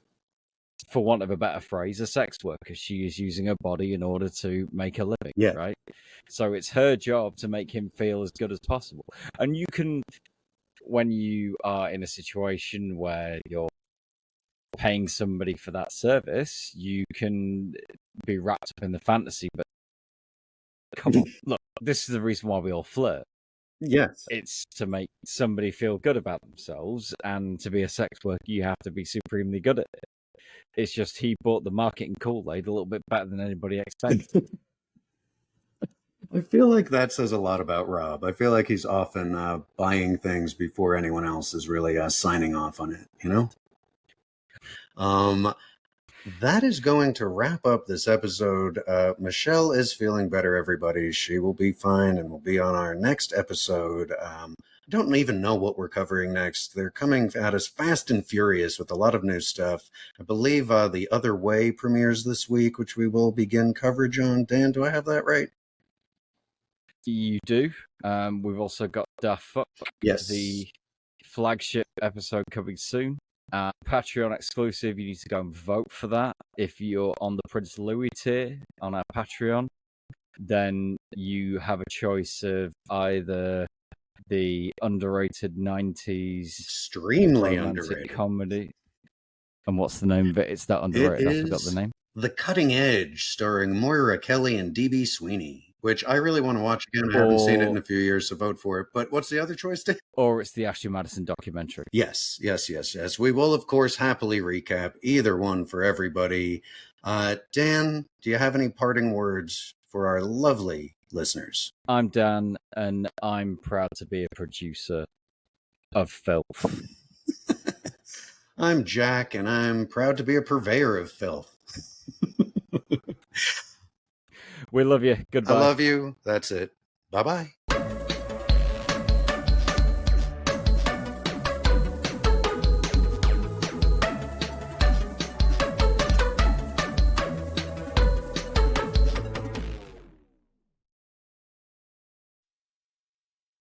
for want of a better phrase, a sex worker. She is using her body in order to make a living, right? So it's her job to make him feel as good as possible. And you can, when you are in a situation where you're paying somebody for that service, you can be wrapped up in the fantasy, but come on, look, this is the reason why we all flirt. Yes. It's to make somebody feel good about themselves, and to be a sex worker, you have to be supremely good at it. It's just he bought the marketing Kool-Aid a little bit better than anybody expected. I feel like that says a lot about Rob. I feel like he's often buying things before anyone else is really signing off on it, you know? That is going to wrap up this episode. Michelle is feeling better, everybody. She will be fine and will be on our next episode. I don't even know what we're covering next. They're coming at us fast and furious with a lot of new stuff. I believe The Other Way premieres this week, which we will begin coverage on. Dan, do I have that right? You do. We've also got Daft Fuck, Yes. the flagship episode coming soon. Patreon exclusive. You need to go and vote for that. If you're on the Prince Louis tier on our Patreon, then you have a choice of either the underrated 90s Extremely romantic underrated comedy. And what's the name of it? It's that underrated. I forgot the name. The Cutting Edge, starring Moira Kelly and D.B. Sweeney, which I really want to watch again. I haven't seen it in a few years, so vote for it. But what's the other choice, Dan? Or it's the Ashley Madison documentary. Yes. We will, of course, happily recap either one for everybody. Dan, do you have any parting words for our lovely listeners? I'm Dan, and I'm proud to be a producer of filth. I'm Jack, and I'm proud to be a purveyor of filth. We love you. Goodbye. I love you. That's it. Bye-bye.